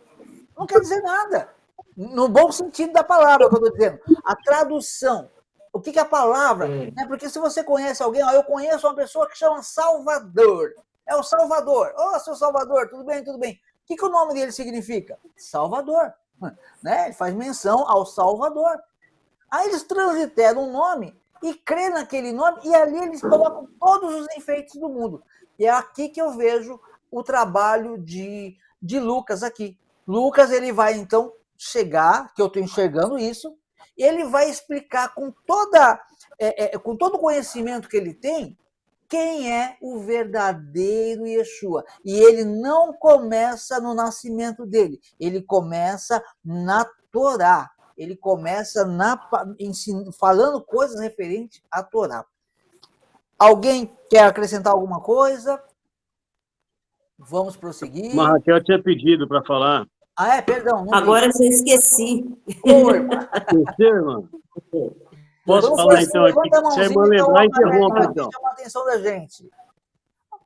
Não quer dizer nada. No bom sentido da palavra, que eu estou dizendo. A tradução. O que é a palavra? Porque se você conhece alguém, eu conheço uma pessoa que chama Salvador. É o Salvador. Seu Salvador, tudo bem, tudo bem. O que o nome dele significa? Salvador. Né? Ele faz menção ao Salvador. Aí eles transliteram um nome e crê naquele nome, e ali eles colocam todos os enfeites do mundo. E é aqui que eu vejo o trabalho de Lucas aqui. Lucas, ele vai, então, chegar, que eu estou enxergando isso, e ele vai explicar com todo o conhecimento que ele tem, quem é o verdadeiro Yeshua. E ele não começa no nascimento dele, ele começa na Torá. Ele começa falando coisas referentes à Torá. Alguém quer acrescentar alguma coisa? Vamos prosseguir. Mas Raquel tinha pedido para falar. Perdão. Agora eu esqueci. Oi, irmã. Esqueceu, irmã? Posso falar então aqui? Se a irmã lembrar, interrompa então. Chama a atenção da gente.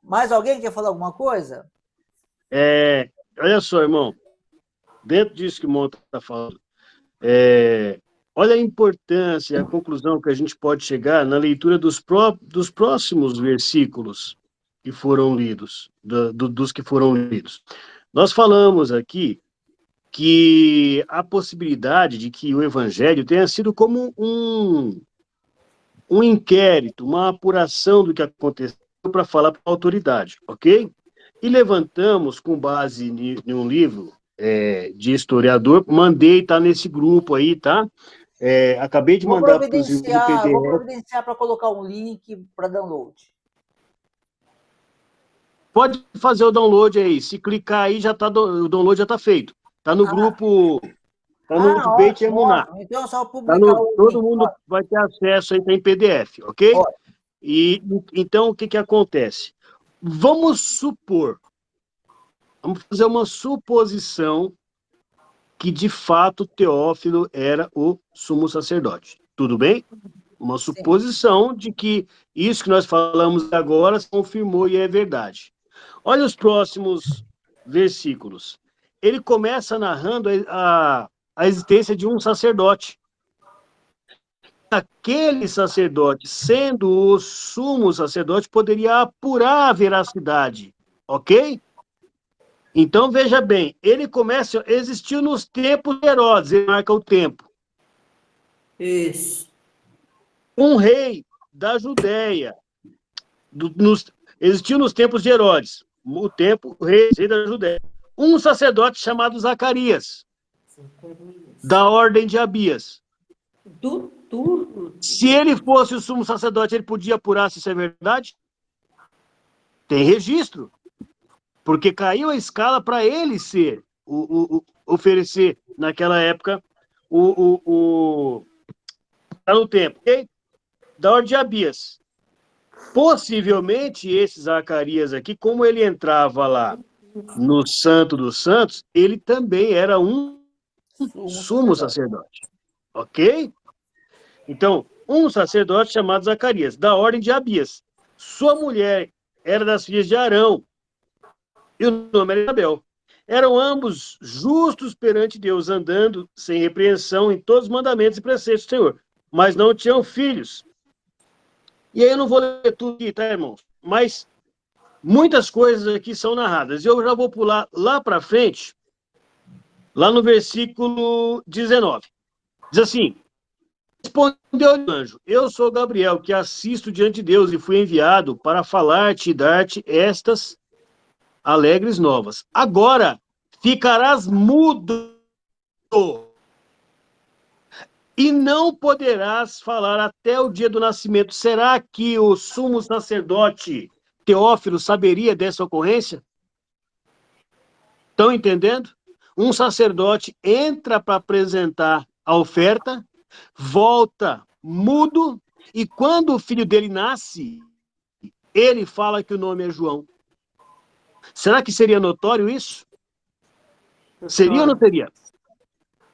Mais alguém quer falar alguma coisa? Olha só, irmão. Dentro disso que o Monta está falando, olha a importância, a conclusão que a gente pode chegar na leitura dos próximos versículos que foram lidos, dos que foram lidos. Nós falamos aqui que a possibilidade de que o evangelho tenha sido como um inquérito, uma apuração do que aconteceu para falar para a autoridade, ok? E levantamos, com base em um livro de historiador, mandei, tá nesse grupo aí, tá? Acabei de mandar para os PDF. Vou providenciar para colocar um link para download. Pode fazer o download aí. Se clicar aí, o download já está feito. Está no grupo. Está no grupo Beit Emuná. Então, só publicar todo mundo vai ter acesso aí, está em PDF, ok? E então, o que acontece? Vamos fazer uma suposição que, de fato, Teófilo era o sumo sacerdote. Tudo bem? Uma suposição de que isso que nós falamos agora se confirmou e é verdade. Olha os próximos versículos. Ele começa narrando a existência de um sacerdote. Aquele sacerdote, sendo o sumo sacerdote, poderia apurar a veracidade, ok? Então, veja bem, ele começa, existiu nos tempos de Herodes, ele marca o tempo. Isso. Um rei da Judéia, existiu nos tempos de Herodes, o rei da Judéia. Um sacerdote chamado Zacarias, da ordem de Abias. Se ele fosse o sumo sacerdote, ele podia apurar se isso é verdade? Tem registro. Porque caiu a escala para ele ser, oferecer, naquela época, tá no tempo, ok? Da ordem de Abias. Possivelmente, esse Zacarias aqui, como ele entrava lá no Santo dos Santos, ele também era um sumo sacerdote, ok? Então, um sacerdote chamado Zacarias, da ordem de Abias. Sua mulher era das filhas de Arão, e o nome era Isabel. Eram ambos justos perante Deus, andando sem repreensão em todos os mandamentos e preceitos do Senhor, mas não tinham filhos. E aí eu não vou ler tudo aqui, tá, irmãos? Mas muitas coisas aqui são narradas. Eu já vou pular lá para frente, lá no versículo 19. Diz assim: respondeu o anjo: eu sou Gabriel, que assisto diante de Deus, e fui enviado para falar-te e dar-te estas alegres novas. Agora ficarás mudo e não poderás falar até o dia do nascimento. Será que o sumo sacerdote Teófilo saberia dessa ocorrência? Estão entendendo? Um sacerdote entra para apresentar a oferta, volta mudo, e quando o filho dele nasce, ele fala que o nome é João. Será que seria notório isso? Seria ou não seria?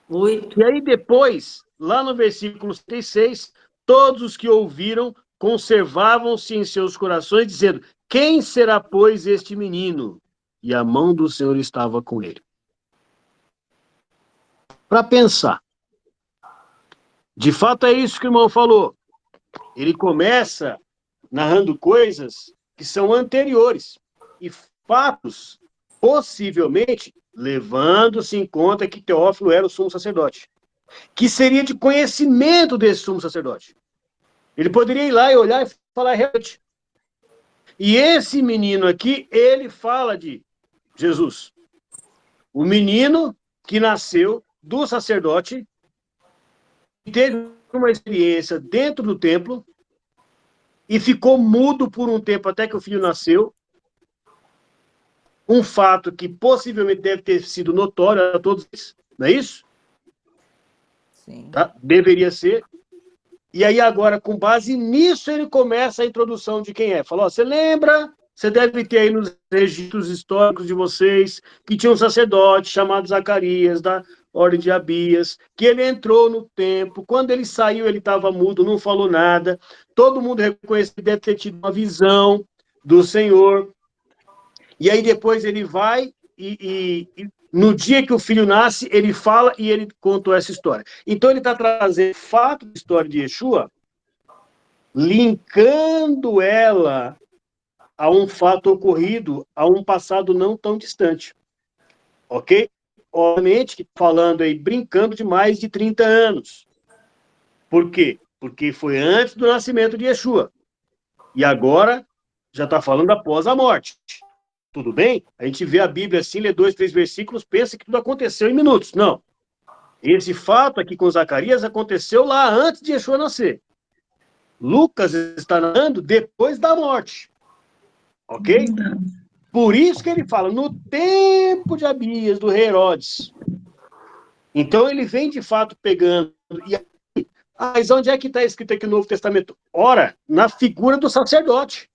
Muito. E aí depois, lá no versículo 36, todos os que ouviram conservavam-se em seus corações, dizendo: quem será, pois, este menino? E a mão do Senhor estava com ele. Para pensar. De fato é isso que o irmão falou. Ele começa narrando coisas que são anteriores. E fatos, possivelmente, levando-se em conta que Teófilo era o sumo sacerdote, que seria de conhecimento desse sumo sacerdote. Ele poderia ir lá e olhar e falar realmente. E esse menino aqui, ele fala de Jesus. O menino que nasceu do sacerdote, teve uma experiência dentro do templo e ficou mudo por um tempo até que o filho nasceu. Um fato que possivelmente deve ter sido notório a todos, não é isso? Sim. Tá? Deveria ser. E aí agora, com base nisso, ele começa a introdução de quem é. Falou, você lembra? Você deve ter aí nos registros históricos de vocês que tinha um sacerdote chamado Zacarias, da ordem de Abias, que ele entrou no templo. Quando ele saiu, ele estava mudo, não falou nada. Todo mundo reconhece que deve ter tido uma visão do Senhor. E aí depois ele vai e no dia que o filho nasce, ele fala e ele contou essa história. Então ele está trazendo fato da história de Yeshua, linkando ela a um fato ocorrido a um passado não tão distante. Ok? Obviamente que falando aí, brincando de mais de 30 anos. Por quê? Porque foi antes do nascimento de Yeshua. E agora já está falando após a morte. Tudo bem? A gente vê a Bíblia assim, lê 2, 3 versículos, pensa que tudo aconteceu em minutos. Não. Esse fato aqui com Zacarias aconteceu lá antes de Yeshua nascer. Lucas está narrando depois da morte. Ok? Por isso que ele fala, no tempo de Abias, do rei Herodes. Então ele vem de fato pegando. Mas onde é que está escrito aqui no Novo Testamento? Ora, na figura do sacerdote.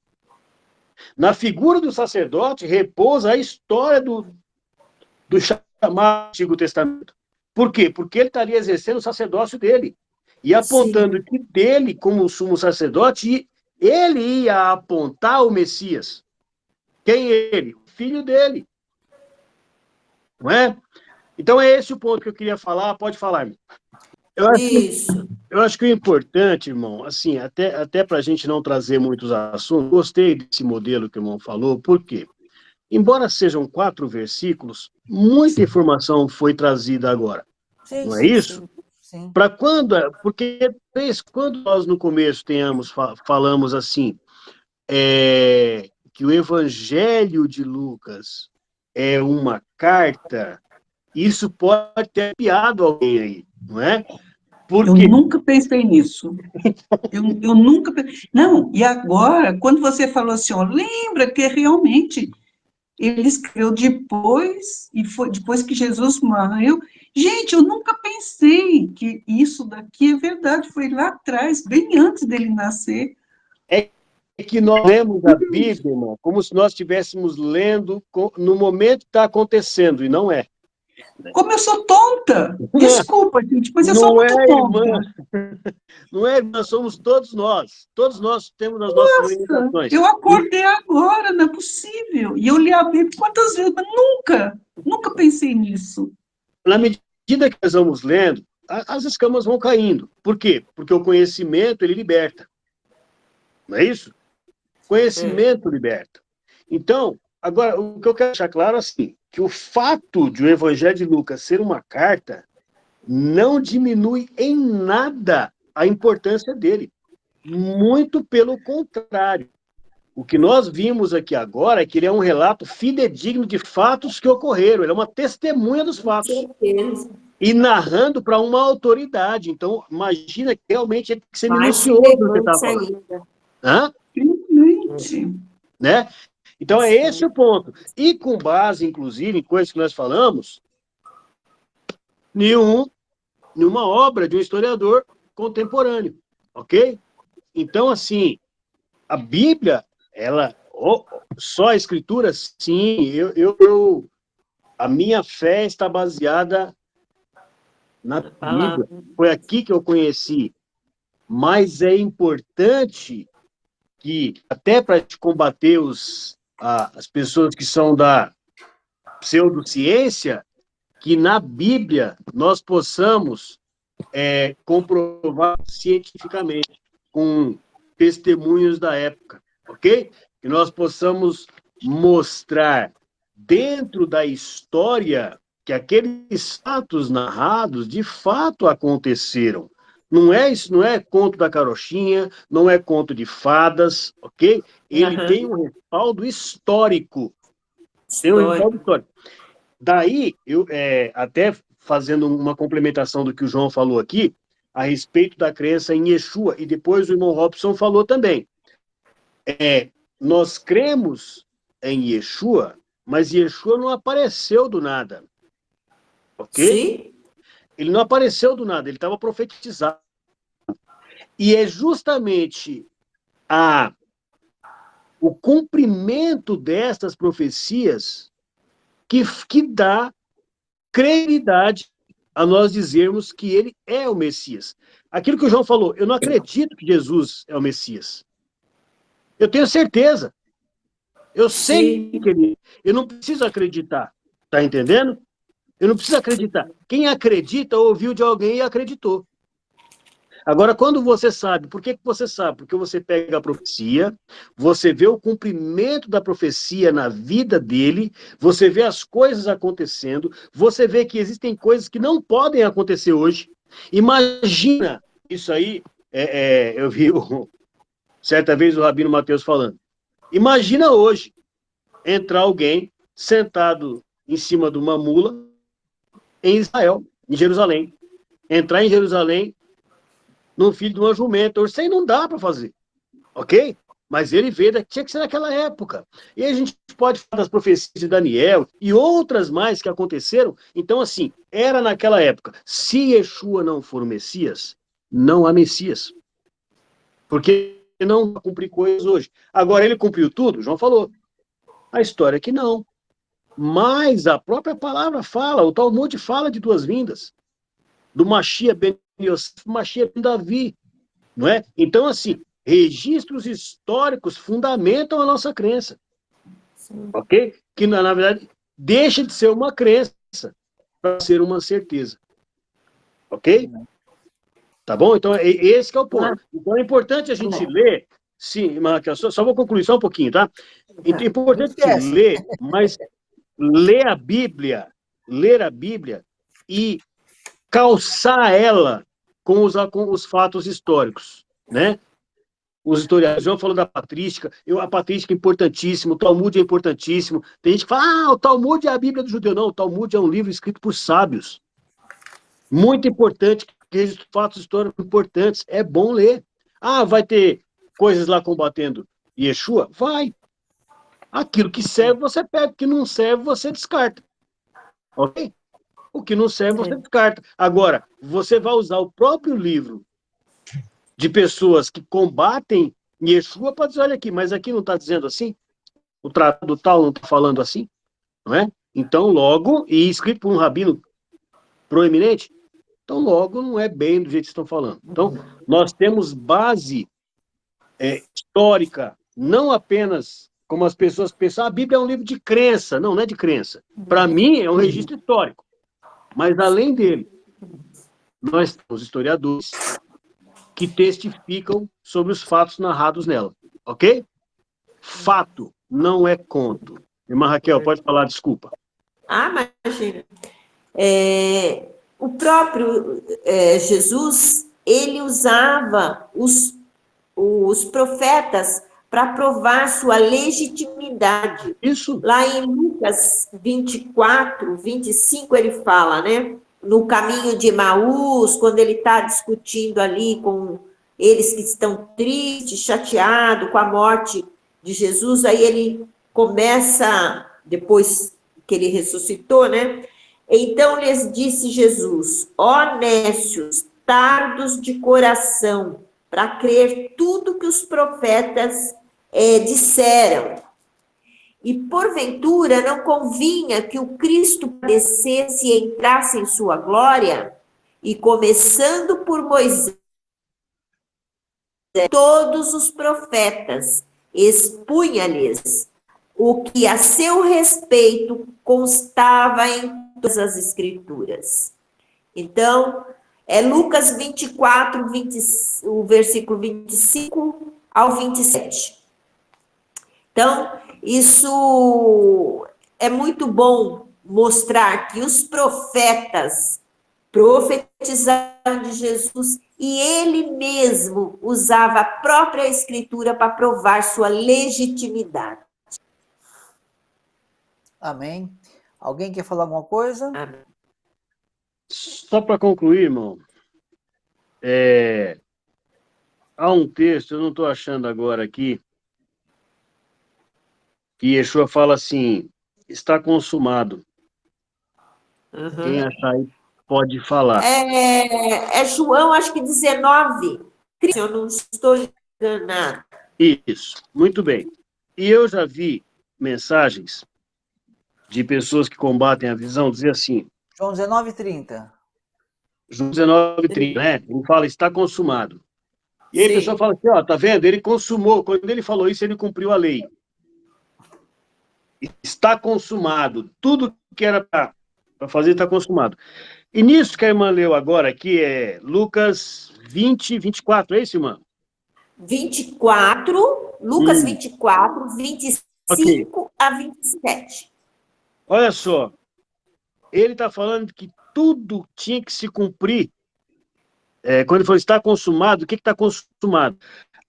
Na figura do sacerdote repousa a história do chamado Antigo Testamento. Por quê? Porque ele estaria exercendo o sacerdócio dele. e apontando que dele, como sumo sacerdote, ele ia apontar o Messias. Quem é ele? O filho dele. Não é? Então é esse o ponto que eu queria falar. Pode falar, irmão. Isso. Eu acho que o importante, irmão, assim, até para a gente não trazer muitos assuntos, gostei desse modelo que o irmão falou, por quê? Embora sejam 4 versículos, muita informação foi trazida agora. Sim, Não é sim, isso? sim. Para quando? Porque quando nós no começo falamos assim, que o Evangelho de Lucas é uma carta, isso pode ter piado alguém aí, não é? Eu nunca pensei nisso. Eu nunca. Não, e agora, quando você falou assim, ó, lembra que realmente ele escreveu depois, e foi depois que Jesus morreu. Gente, eu nunca pensei que isso daqui é verdade, foi lá atrás, bem antes dele nascer. É que nós lemos a Bíblia, irmão, como se nós estivéssemos lendo no momento que está acontecendo, e não é. Como eu sou tonta! Desculpa, gente, mas eu sou Não muito é, tonta. irmã. Não é, irmã, somos todos nós. Todos nós temos as nossas limitações. Eu acordei agora, não é possível. E eu li a Bíblia quantas vezes, mas nunca pensei nisso. Na medida que nós vamos lendo, as escamas vão caindo. Por quê? Porque o conhecimento, ele liberta. Não é isso? Conhecimento liberta. Então, agora, o que eu quero deixar claro é assim, que o fato de o Evangelho de Lucas ser uma carta não diminui em nada a importância dele. Muito pelo contrário. O que nós vimos aqui agora é que ele é um relato fidedigno de fatos que ocorreram. Ele é uma testemunha dos fatos. E narrando para uma autoridade. Então, imagina que realmente tem que ser minucioso o que está falando. Hã? Realmente. Né? Então, é esse o ponto. E com base, inclusive, em coisas que nós falamos, nenhuma obra de um historiador contemporâneo. Ok? Então, assim, a Bíblia, ela, só a Escritura, sim, a minha fé está baseada na Bíblia. Foi aqui que eu conheci. Mas é importante que, até para combater as pessoas que são da pseudociência, que na Bíblia nós possamos comprovar cientificamente, com testemunhos da época, ok? Que nós possamos mostrar dentro da história que aqueles fatos narrados de fato aconteceram. Isso não é conto da carochinha, não é conto de fadas, ok? Ele tem um respaldo histórico. Tem um respaldo histórico. Daí, eu até fazendo uma complementação do que o João falou aqui, a respeito da crença em Yeshua, e depois o irmão Robson falou também. Nós cremos em Yeshua, mas Yeshua não apareceu do nada. Ok? Sim. Ele não apareceu do nada, ele estava profetizado. E é justamente o cumprimento destas profecias que dá credibilidade a nós dizermos que ele é o Messias. Aquilo que o João falou, eu não acredito que Jesus é o Messias. Eu tenho certeza. Eu sei que ele... Eu não preciso acreditar. Tá entendendo? Eu não preciso acreditar. Quem acredita ouviu de alguém e acreditou. Agora, quando você sabe, por que você sabe? Porque você pega a profecia, você vê o cumprimento da profecia na vida dele, você vê as coisas acontecendo, você vê que existem coisas que não podem acontecer hoje. Imagina isso aí, eu vi certa vez o Rabino Mateus falando. Imagina hoje entrar alguém sentado em cima de uma mula em Israel, em Jerusalém. Entrar em Jerusalém num filho de uma jumenta. Isso aí não dá para fazer, ok? Mas ele veio, tinha que ser naquela época. E a gente pode falar das profecias de Daniel e outras mais que aconteceram. Então, assim, era naquela época. Se Yeshua não for o Messias, não há Messias. Porque não vai cumprir coisas hoje. Agora, ele cumpriu tudo? João falou. A história é que não. Mas a própria palavra fala, o Talmud fala de duas vindas. do Mashiach ben Yosef, Mashiach ben Davi, não é? Então, assim, registros históricos fundamentam a nossa crença, ok? Que, na verdade, deixa de ser uma crença para ser uma certeza, ok? Tá bom? Então, esse que é o ponto. Então, é importante a gente ler, sim, Raquel, só vou concluir só um pouquinho, tá? Então, é importante a gente ler, mas ler a Bíblia e calçar ela com os fatos históricos, né? Os historiadores, João falou da patrística, a patrística é importantíssimo, o Talmud é importantíssimo. Tem gente que fala, o Talmud é a Bíblia do judeu. Não, o Talmud é um livro escrito por sábios. Muito importante, aqueles fatos históricos importantes, é bom ler. Vai ter coisas lá combatendo Yeshua? Vai. Aquilo que serve, você pega, o que não serve, você descarta. Ok? O que não serve, você descarta. Agora, você vai usar o próprio livro de pessoas que combatem Yeshua para dizer, olha aqui, mas aqui não está dizendo assim? O tratado tal não está falando assim? Não é? Então, logo, e escrito por um rabino proeminente, então, logo, não é bem do jeito que estão falando. Então, nós temos base histórica, não apenas como as pessoas pensam, a Bíblia é um livro de crença. Não, não é de crença. Para mim, é um registro histórico. Mas, além dele, nós temos historiadores que testificam sobre os fatos narrados nela. Ok? Fato não é conto. Irmã Raquel, pode falar, desculpa. Imagina. O próprio Jesus, ele usava os profetas para provar sua legitimidade. Isso. Lá em Lucas 24, 25, ele fala, né? No caminho de Emaús, quando ele está discutindo ali com eles que estão tristes, chateados com a morte de Jesus, aí ele começa, depois que ele ressuscitou, né? Então lhes disse Jesus, ó nécios, tardos de coração, para crer tudo que os profetas disseram. E, porventura, não convinha que o Cristo padecesse e entrasse em sua glória? E, começando por Moisés, todos os profetas, expunha-lhes o que a seu respeito constava em todas as Escrituras. Então, é Lucas 24, o versículo 25 ao 27. Então, isso é muito bom mostrar que os profetas profetizaram de Jesus e ele mesmo usava a própria Escritura para provar sua legitimidade. Amém. Alguém quer falar alguma coisa? Amém. Só para concluir, irmão, há um texto, eu não estou achando agora aqui, que Yeshua fala assim, está consumado. Uhum. Quem achar aí pode falar. É João, acho que 19. Eu não estou enganado. Isso, muito bem. E eu já vi mensagens de pessoas que combatem a visão dizer assim, João 19:30. João 19:30, né? Ele fala, está consumado. E aí a pessoa fala assim, tá vendo? Ele consumou. Quando ele falou isso, ele cumpriu a lei. Está consumado. Tudo que era para fazer está consumado. E nisso que a irmã leu agora aqui é Lucas 20, 24, é isso, irmã? 24, Lucas 24, 25 a 27. Olha só, ele está falando que tudo tinha que se cumprir. Quando ele falou está consumado, o que está consumado?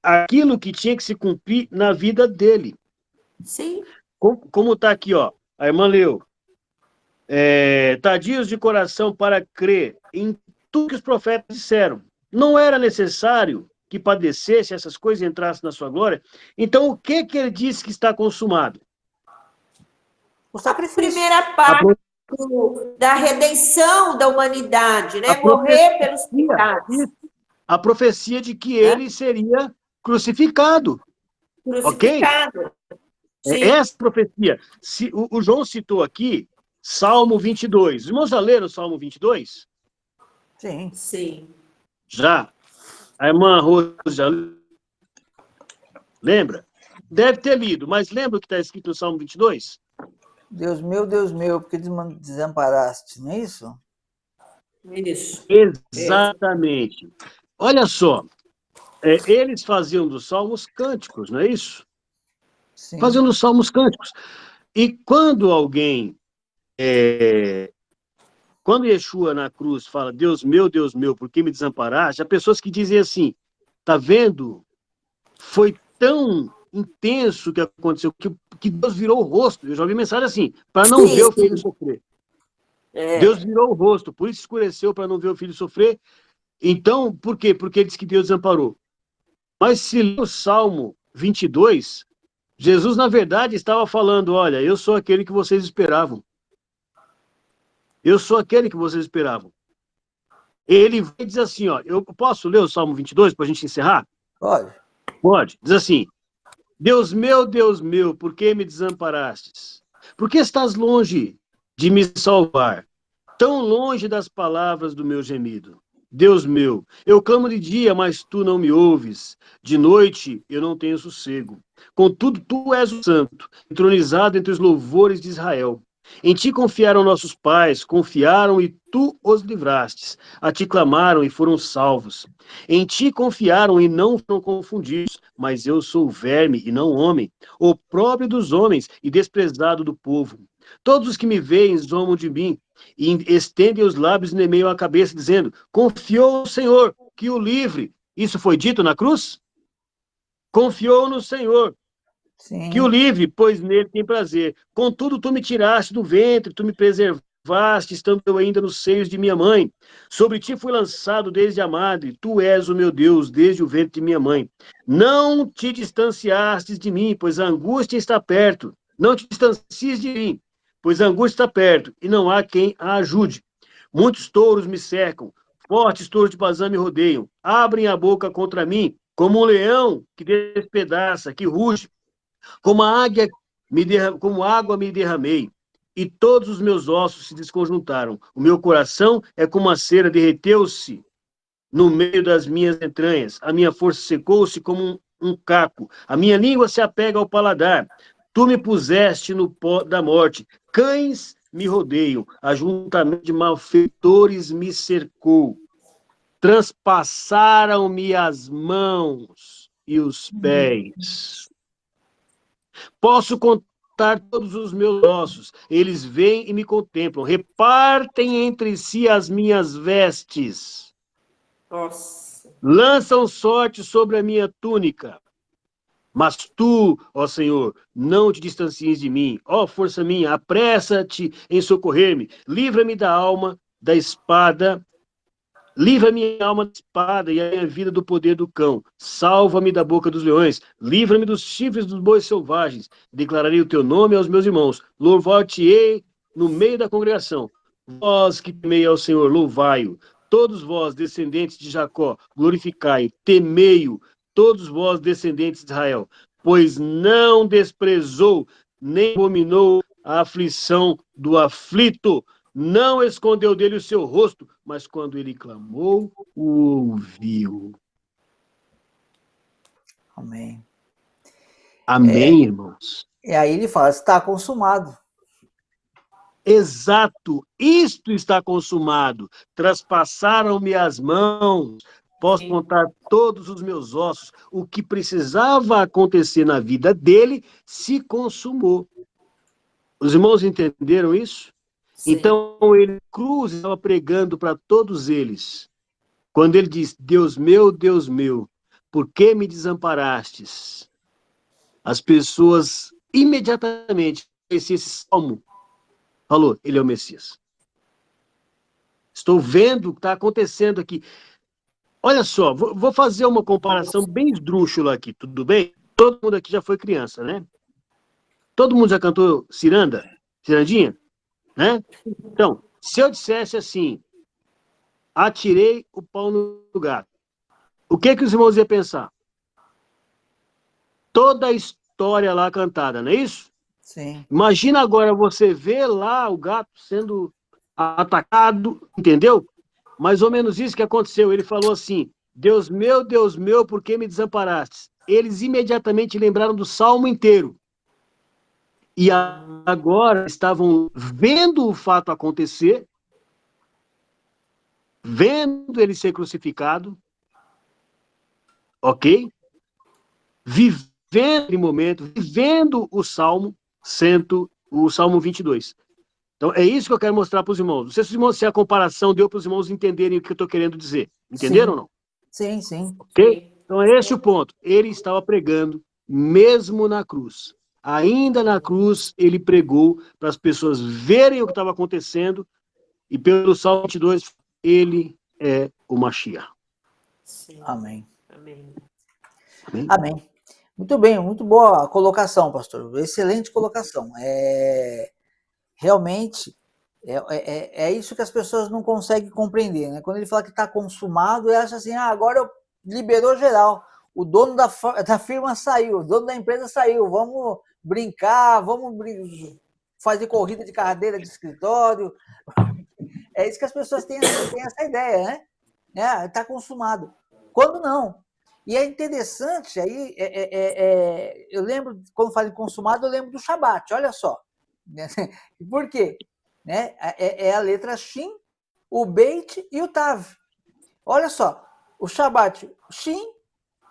Aquilo que tinha que se cumprir na vida dele. Sim. Como está aqui, ó, a irmã leu. Tadios de coração para crer em tudo que os profetas disseram. Não era necessário que padecesse essas coisas e entrasse na sua glória. Então, o que ele disse que está consumado? O sacrifício. Primeira parte da redenção da humanidade, né? Morrer pelos pecados. A profecia de que ele seria crucificado. Crucificado. Okay? Essa profecia. O João citou aqui Salmo 22. Os irmãos já leram o Salmo 22? Sim. Sim. Já. A irmã Rose já lembra? Deve ter lido, mas lembra o que está escrito no Salmo 22? Deus meu, porque desamparaste, não é isso? Isso. Exatamente. Olha só, eles faziam dos salmos cânticos, não é isso? Sim. Faziam dos salmos cânticos. E quando alguém, quando Yeshua na cruz fala, Deus meu, por que me desamparaste? Há pessoas que dizem assim, tá vendo? Foi tão intenso o que aconteceu, que Deus virou o rosto. Eu já ouvi mensagem assim, para não ver o filho sofrer. Deus virou o rosto, por isso escureceu para não ver o filho sofrer. Então, por quê? Porque ele disse que Deus desamparou. Mas se ler o Salmo 22, Jesus, na verdade, estava falando, olha, eu sou aquele que vocês esperavam. Eu sou aquele que vocês esperavam. Ele diz assim, ó, eu posso ler o Salmo 22 para a gente encerrar? Pode. Pode. Diz assim, Deus meu, por que me desamparastes? Por que estás longe de me salvar? Tão longe das palavras do meu gemido. Deus meu, eu clamo de dia, mas tu não me ouves. De noite eu não tenho sossego. Contudo, tu és o santo, entronizado entre os louvores de Israel. Em ti confiaram nossos pais, confiaram e tu os livrastes. A ti clamaram e foram salvos. Em ti confiaram e não foram confundidos, mas eu sou verme e não homem, opróbrio dos homens e desprezado do povo. Todos os que me veem zombam de mim e estendem os lábios e nemeiam a cabeça, dizendo, confiou no Senhor, que o livre. Isso foi dito na cruz? Confiou no Senhor, Sim. que o livre, pois nele tem prazer. Contudo, tu me tiraste do ventre, tu me preservaste, estando eu ainda nos seios de minha mãe. Sobre ti fui lançado desde a madre, tu és o meu Deus, desde o ventre de minha mãe. Não te distanciastes de mim, pois a angústia está perto. Não te distancies de mim, pois a angústia está perto, e não há quem a ajude. Muitos touros me cercam, fortes touros de Bazã me rodeiam, abrem a boca contra mim, como um leão que despedaça, que ruge. Como como água me derramei, e todos os meus ossos se desconjuntaram. O meu coração é como a cera, derreteu-se no meio das minhas entranhas. A minha força secou-se como um caco. A minha língua se apega ao paladar. Tu me puseste no pó da morte. Cães me rodeiam. Ajuntamento de malfeitores me cercou. Transpassaram-me as mãos e os pés. Posso contar todos os meus ossos. Eles vêm e me contemplam. Repartem entre si as minhas vestes. Nossa. Lançam sorte sobre a minha túnica. Mas tu, ó Senhor, não te distancies de mim. Ó força minha, apressa-te em socorrer-me. Livra-me da alma, da espada. Livra a minha alma da espada e a minha vida do poder do cão. Salva-me da boca dos leões. Livra-me dos chifres dos bois selvagens. Declararei o teu nome aos meus irmãos. Louvar-te-ei no meio da congregação. Vós que temei ao Senhor, louvai-o. Todos vós, descendentes de Jacó, glorificai-o. Temei-o. Todos vós, descendentes de Israel. Pois não desprezou, nem abominou a aflição do aflito. Não escondeu dele o seu rosto, mas quando ele clamou, o ouviu. Amém. Amém, irmãos? E aí ele fala, está consumado. Exato, isto está consumado. Traspassaram-me as mãos, posso contar todos os meus ossos. O que precisava acontecer na vida dele se consumou. Os irmãos entenderam isso? Sim. Então, ele cruz estava pregando para todos eles. Quando ele diz, Deus meu, por que me desamparastes? As pessoas imediatamente conheciam esse salmo. Falou, ele é o Messias. Estou vendo o que está acontecendo aqui. Olha só, vou fazer uma comparação bem esdrúxula aqui, tudo bem? Todo mundo aqui já foi criança, né? Todo mundo já cantou ciranda? Cirandinha? Né? Então, se eu dissesse assim, atirei o pau no gato, o que os irmãos iam pensar? Toda a história lá cantada, não é isso? Sim. Imagina agora você ver lá o gato sendo atacado, entendeu? mais ou menos isso que aconteceu. Ele falou assim, Deus meu, por que me desamparaste? Eles imediatamente lembraram do Salmo inteiro. E agora estavam vendo o fato acontecer, vendo ele ser crucificado, ok? Vivendo aquele momento, vivendo o Salmo, sendo o Salmo 22. Então, é isso que eu quero mostrar para os irmãos. Não sei se os irmãos, se a comparação deu para os irmãos entenderem o que eu estou querendo dizer. Entenderam ou não? Sim, sim. Ok? Então, é esse o ponto. Ele estava pregando mesmo na cruz. Ainda na cruz, ele pregou para as pessoas verem o que estava acontecendo e pelo Salmo 22, ele é o Mashiach. Sim. Amém. Amém. Amém? Amém. Muito bem, muito boa colocação, pastor. Excelente colocação. Realmente, é isso que as pessoas não conseguem compreender, né? Quando ele fala que está consumado, ele acha assim, agora liberou geral. O dono da firma saiu, o dono da empresa saiu, vamos brincar, fazer corrida de cadeira de escritório. É isso que as pessoas têm essa ideia, né? Está consumado. Quando não. E é interessante, aí, eu lembro, quando falo em consumado, eu lembro do Shabat, olha só. Por quê? Né? É a letra Shin, o Beit e o Tav. Olha só, o Shabat, Shin,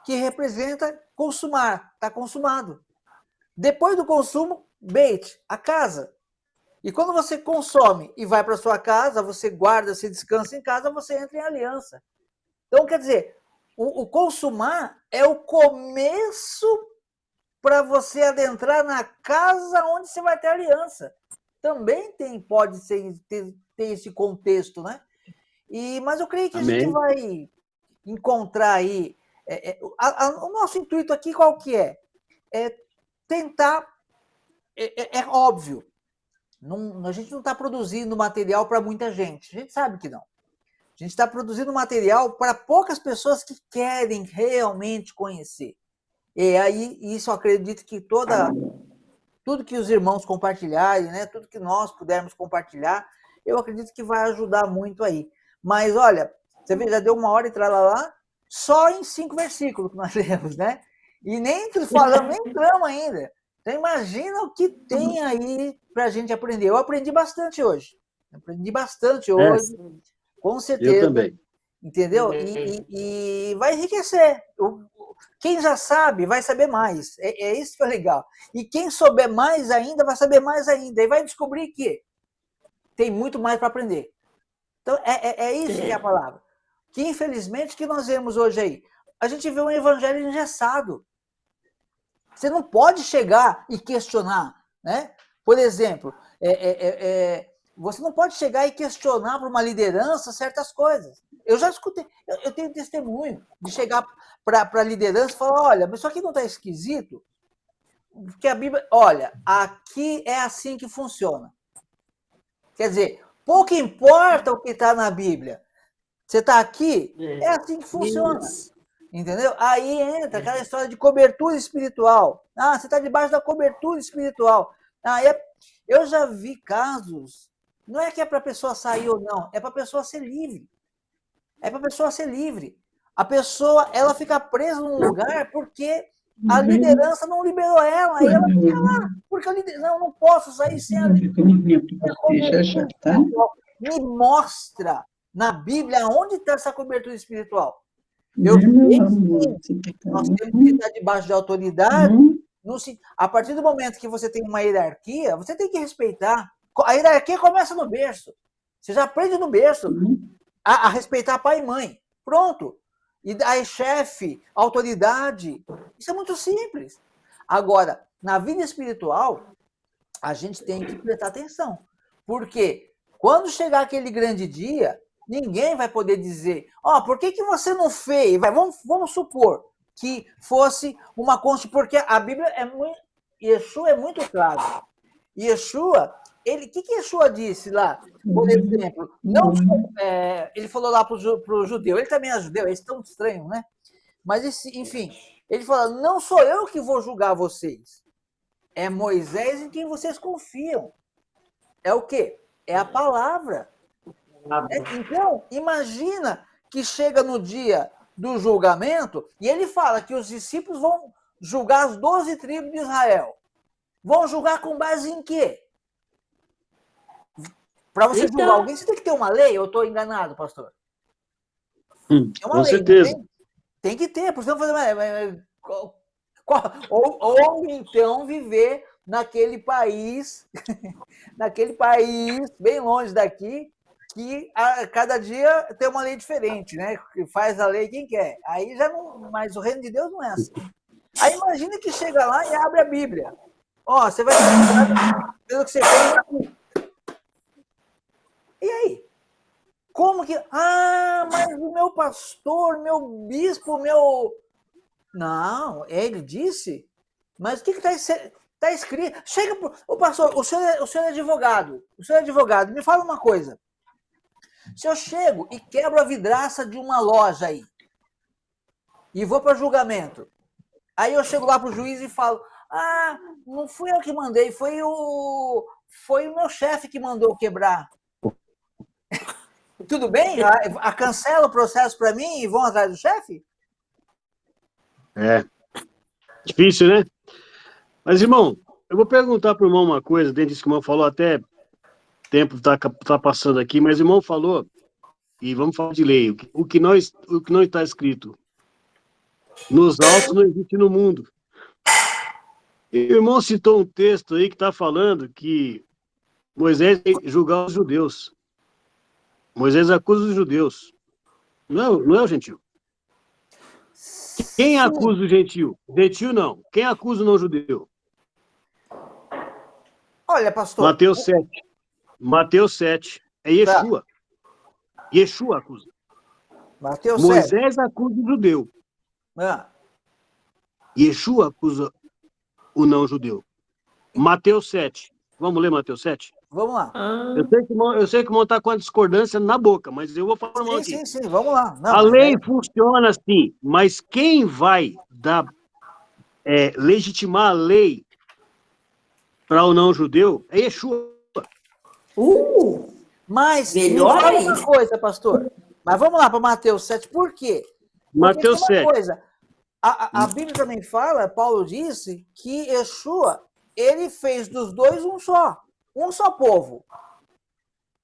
que representa consumar, está consumado. Depois do consumo, Beit, a casa. E quando você consome e vai para sua casa, você guarda, você descansa em casa, você entra em aliança. Então, quer dizer, o consumar é o começo para você adentrar na casa onde você vai ter aliança. Também pode ter esse contexto, né? Mas eu creio que a gente vai encontrar aí... o nosso intuito aqui qual que é? É tentar... É óbvio, a gente não está produzindo material para muita gente. A gente sabe que não. A gente está produzindo material para poucas pessoas que querem realmente conhecer. E aí, isso eu acredito que tudo que os irmãos compartilharem, né, tudo que nós pudermos compartilhar, eu acredito que vai ajudar muito aí. Mas, olha, você vê, já deu 1 hora e lá, só em 5 versículos que nós lemos, né? E nem falamos, nem entramos ainda. Então, imagina o que tem aí para a gente aprender. Eu aprendi bastante hoje. Com certeza. Eu também. Entendeu? E vai enriquecer. Quem já sabe, vai saber mais. É isso que é legal. E quem souber mais ainda, vai saber mais ainda. E vai descobrir que tem muito mais para aprender. Então, é isso que é a palavra. Que, infelizmente, que nós vemos hoje aí. A gente vê um evangelho engessado. Você não pode chegar e questionar, né? Por exemplo, você não pode chegar e questionar para uma liderança certas coisas. Eu já escutei, eu tenho testemunho de chegar para a liderança e falar, olha, mas isso aqui não está esquisito? Porque a Bíblia, olha, aqui é assim que funciona. Quer dizer, pouco importa o que está na Bíblia. Você está aqui, é assim que funciona. Isso. Entendeu? Aí entra aquela história de cobertura espiritual. Você está debaixo da cobertura espiritual. Eu já vi casos, não é que é para a pessoa sair ou não, é para a pessoa ser livre. A pessoa, ela fica presa num lugar porque a liderança não liberou ela. E ela fica lá, porque a liderança, não posso sair sem a liderança. Me mostra na Bíblia onde está essa cobertura espiritual. Eu sei que nós temos que estar debaixo de autoridade. A partir do momento que você tem uma hierarquia, você tem que respeitar. A hierarquia começa no berço. Você já aprende no berço a respeitar pai e mãe. Pronto. E aí, chefe, autoridade. Isso é muito simples. Agora, na vida espiritual, a gente tem que prestar atenção. Porque quando chegar aquele grande dia, ninguém vai poder dizer, por que você não fez? Vamos supor que fosse uma constituição, porque a Bíblia Yeshua é muito claro. Yeshua, o que Yeshua disse lá? Por exemplo, ele falou lá para o judeu, ele também é judeu, eles estão estranhos, né? Mas, enfim, ele falou, não sou eu que vou julgar vocês, é Moisés em quem vocês confiam. É o quê? É a palavra. Então, imagina que chega no dia do julgamento e ele fala que os discípulos vão julgar as 12 tribos de Israel. Vão julgar com base em quê? Para você Então. julgar alguém, você tem que ter uma lei, ou eu estou enganado, pastor? É uma Com lei, certeza. tem que ter, porque senão fazer. Ou então viver naquele país bem longe daqui, que a cada dia tem uma lei diferente, né? Que faz a lei quem quer. Aí já não. Mas o reino de Deus não é assim. Aí imagina que chega lá e abre a Bíblia. Ó, você vai ser julgado pelo que você fez aqui. E aí? Como que. Ah, mas o meu pastor, meu bispo, meu. Não, ele disse. Mas o que está escrito? Chega pro. Ô, pastor, o senhor é advogado. O senhor é advogado. Me fala uma coisa. Se eu chego e quebro a vidraça de uma loja aí e vou para julgamento, aí eu chego lá para o juiz e falo: ah, não fui eu que mandei, foi o meu chefe que mandou quebrar. Tudo bem? Cancela o processo para mim e vão atrás do chefe? É. Difícil, né? Mas, irmão, eu vou perguntar para o irmão uma coisa, dentro disso que o irmão falou, até tempo tá passando aqui, mas o irmão falou, e vamos falar de lei, o que não está escrito nos autos não existe no mundo. E o irmão citou um texto aí que está falando que Moisés julgar os judeus. Moisés acusa os judeus. Não é o gentil. Quem acusa o gentil? Gentil não. Quem acusa o não-judeu? Olha, pastor. Mateus 7. É Yeshua. Tá. Yeshua acusa. Mateus Moisés acusa o judeu. Yeshua acusa o não-judeu. Mateus 7. Vamos ler Mateus 7? Vamos lá. Eu sei que o irmão está com a discordância na boca, mas eu vou falar o irmão aqui. Sim, vamos lá. Não, a lei funciona assim, mas quem vai legitimar a lei para o não-judeu é Yeshua. Mas melhor fala uma coisa, pastor. Mas vamos lá para Mateus 7. Por quê? Mateus 7. Coisa, a Bíblia também fala, Paulo disse, que Yeshua, ele fez dos dois um só povo.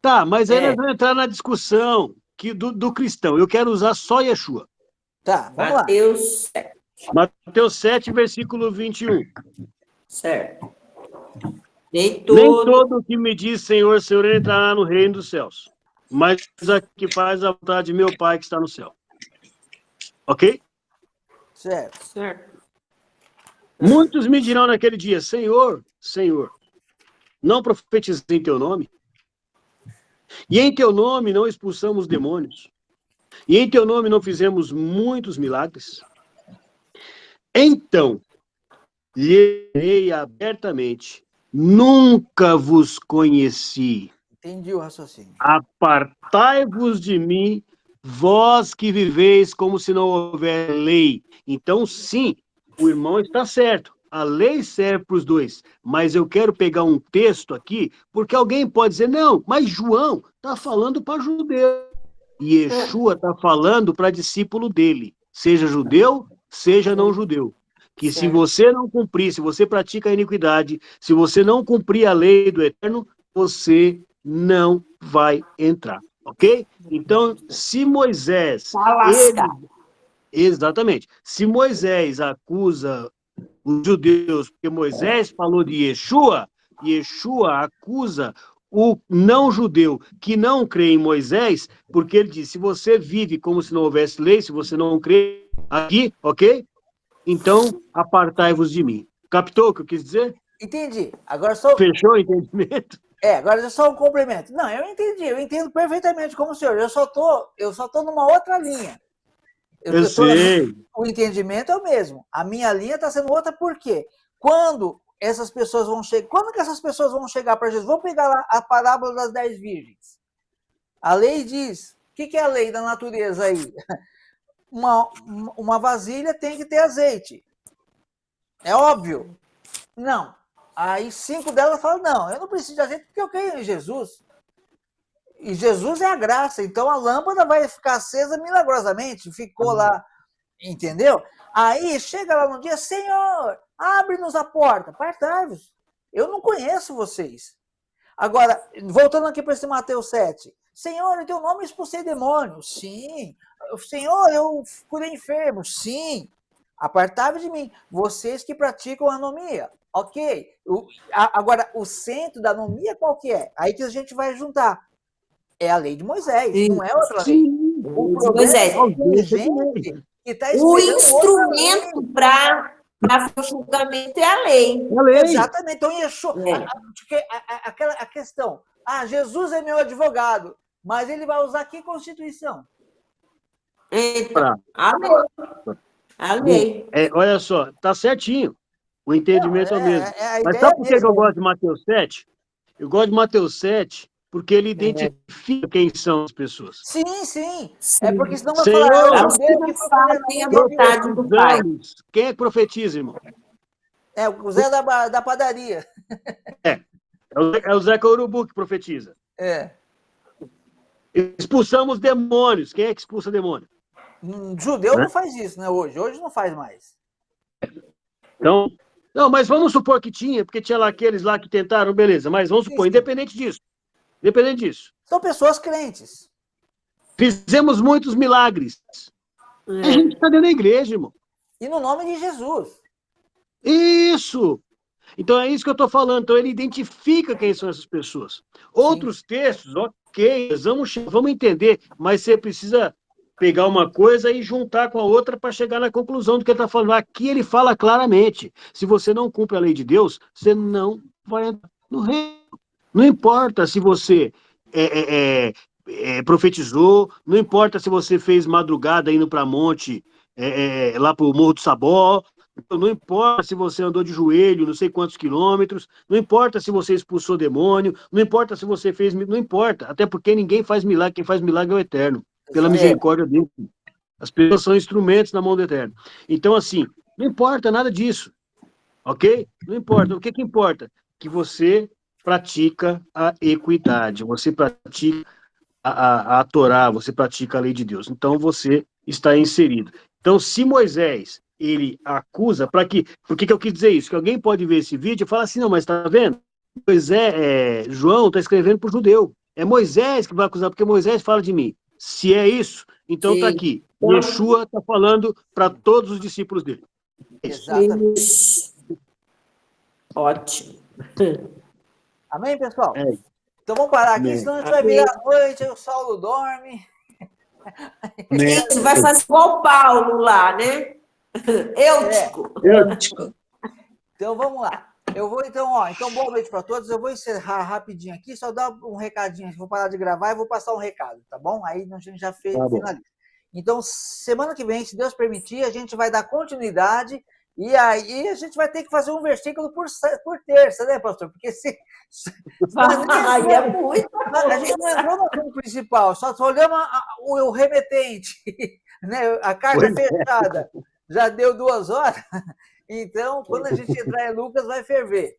Tá, mas aí nós vamos entrar na discussão do cristão. Eu quero usar só Yeshua. Tá, vamos lá. Mateus 7, versículo 21. Certo. Nem todo que me diz Senhor, Senhor entrará no reino dos céus, mas a que faz a vontade de meu Pai que está no céu. Ok? Certo. Muitos me dirão naquele dia, Senhor, Senhor, não profetizei em teu nome? E em teu nome não expulsamos demônios? E em teu nome não fizemos muitos milagres? Então, lhe direi abertamente, nunca vos conheci. Entendi o raciocínio. Apartai-vos de mim, vós que viveis como se não houver lei. Então, sim, o irmão está certo. A lei serve para os dois. Mas eu quero pegar um texto aqui, porque alguém pode dizer, não, mas João está falando para judeu. E Yeshua está falando para discípulo dele. Seja judeu, seja não judeu. Que se você não cumprir, se você pratica a iniquidade, se você não cumprir a lei do Eterno, você não vai entrar, ok? Então, se Moisés... Exatamente. Se Moisés acusa os judeus, porque Moisés falou de Yeshua, Yeshua acusa o não-judeu que não crê em Moisés, porque ele diz, se você vive como se não houvesse lei, se você não crê aqui, ok? Então, apartai-vos de mim. Captou o que eu quis dizer? Entendi. Agora só... Fechou o entendimento? Agora é só um complemento. Não, eu entendi, eu entendo perfeitamente como o senhor. Eu só tô numa outra linha. Eu sei. O entendimento é o mesmo. A minha linha está sendo outra, por quê? Quando essas pessoas vão chegar... Quando que essas pessoas vão chegar para Jesus? Vamos pegar lá a parábola das 10 virgens. A lei diz... O que é a lei da natureza aí? Uma vasilha tem que ter azeite. É óbvio. Não. Aí 5 delas falam, não, eu não preciso de azeite porque eu creio em Jesus. E Jesus é a graça, então a lâmpada vai ficar acesa milagrosamente, ficou lá, entendeu? Aí chega lá no dia, Senhor, abre-nos a porta, apartai-vos, eu não conheço vocês. Agora, voltando aqui para esse Mateus 7, Senhor, em teu nome eu expulsei demônios, sim. Senhor, eu curei enfermos, sim. Apartai-vos de mim, vocês que praticam anomia, ok. Agora, o centro da anomia qual que é? Aí que a gente vai juntar. É a lei de Moisés, Sim. não é outra lei. O problema Moisés. é que tem gente que está O esperando outra lei. instrumento para o julgamento é a lei. É a lei. Exatamente. Então, Yeshua, É. a questão, Jesus é meu advogado, mas ele vai usar que Constituição? Então, a lei. A lei. Olha só, tá certinho. O entendimento é o mesmo. A Mas ideia sabe por que mesmo. eu gosto de Mateus 7? Eu gosto de Mateus 7 porque ele identifica quem são as pessoas. Sim, sim. Sim. É porque senão vai Senhor, falar, Para os que não fazem a vontade do Pai. Quem é que profetiza, irmão? É o Zé da padaria. É o Zeca Urubu que profetiza. É. Expulsamos demônios. Quem é que expulsa demônio? Judeu não faz isso, né? Hoje não faz mais. Então, não, mas vamos supor que tinha, porque tinha lá aqueles lá que tentaram, beleza, mas vamos supor, independente disso. São pessoas crentes. Fizemos muitos milagres. A gente está dentro da igreja, irmão. E no nome de Jesus. Isso! Então é isso que eu estou falando. Então ele identifica quem são essas pessoas. Outros textos, ok, vamos entender, mas você precisa pegar uma coisa e juntar com a outra para chegar na conclusão do que ele está falando. Aqui ele fala claramente: se você não cumpre a lei de Deus, você não vai entrar no reino. Não importa se você profetizou, não importa se você fez madrugada indo para monte, lá para o Morro do Sabó, não importa se você andou de joelho, não sei quantos quilômetros, não importa se você expulsou demônio, não importa se você fez... Não importa, até porque ninguém faz milagre, quem faz milagre é o Eterno, pela misericórdia dele. As pessoas são instrumentos na mão do Eterno. Então, assim, não importa nada disso, ok? Não importa. O que importa? Que você pratica a equidade, você pratica a Torá, você pratica a lei de Deus. Então, você está inserido. Então, se Moisés, ele acusa, por que eu quis dizer isso? Que alguém pode ver esse vídeo e falar assim, não, mas está vendo? João está escrevendo para o judeu. É Moisés que vai acusar, porque Moisés fala de mim. Se é isso, então está aqui. Yeshua está falando para todos os discípulos dele. Exatamente. Isso. Ótimo. Amém, pessoal? Então vamos parar aqui, senão a gente vai virar a noite, aí o Saulo dorme. Isso vai fazer igual o Paulo lá, né? Eutico. Então vamos lá. Eu vou então boa noite para todos. Eu vou encerrar rapidinho aqui, só dar um recadinho. Vou parar de gravar e vou passar um recado, tá bom? Aí a gente já finaliza. Então, semana que vem, se Deus permitir, a gente vai dar continuidade. E aí a gente vai ter que fazer um versículo por terça, né, pastor? Porque se é muito. A gente não entrou no assunto principal, só olhamos o remetente, né? A carta fechada. Já deu 2 horas. Então, quando a gente entrar em Lucas, vai ferver.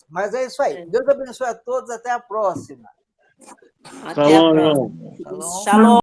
Mas é isso aí. Deus abençoe a todos. Até a próxima. Até a próxima. Shalom. Shalom.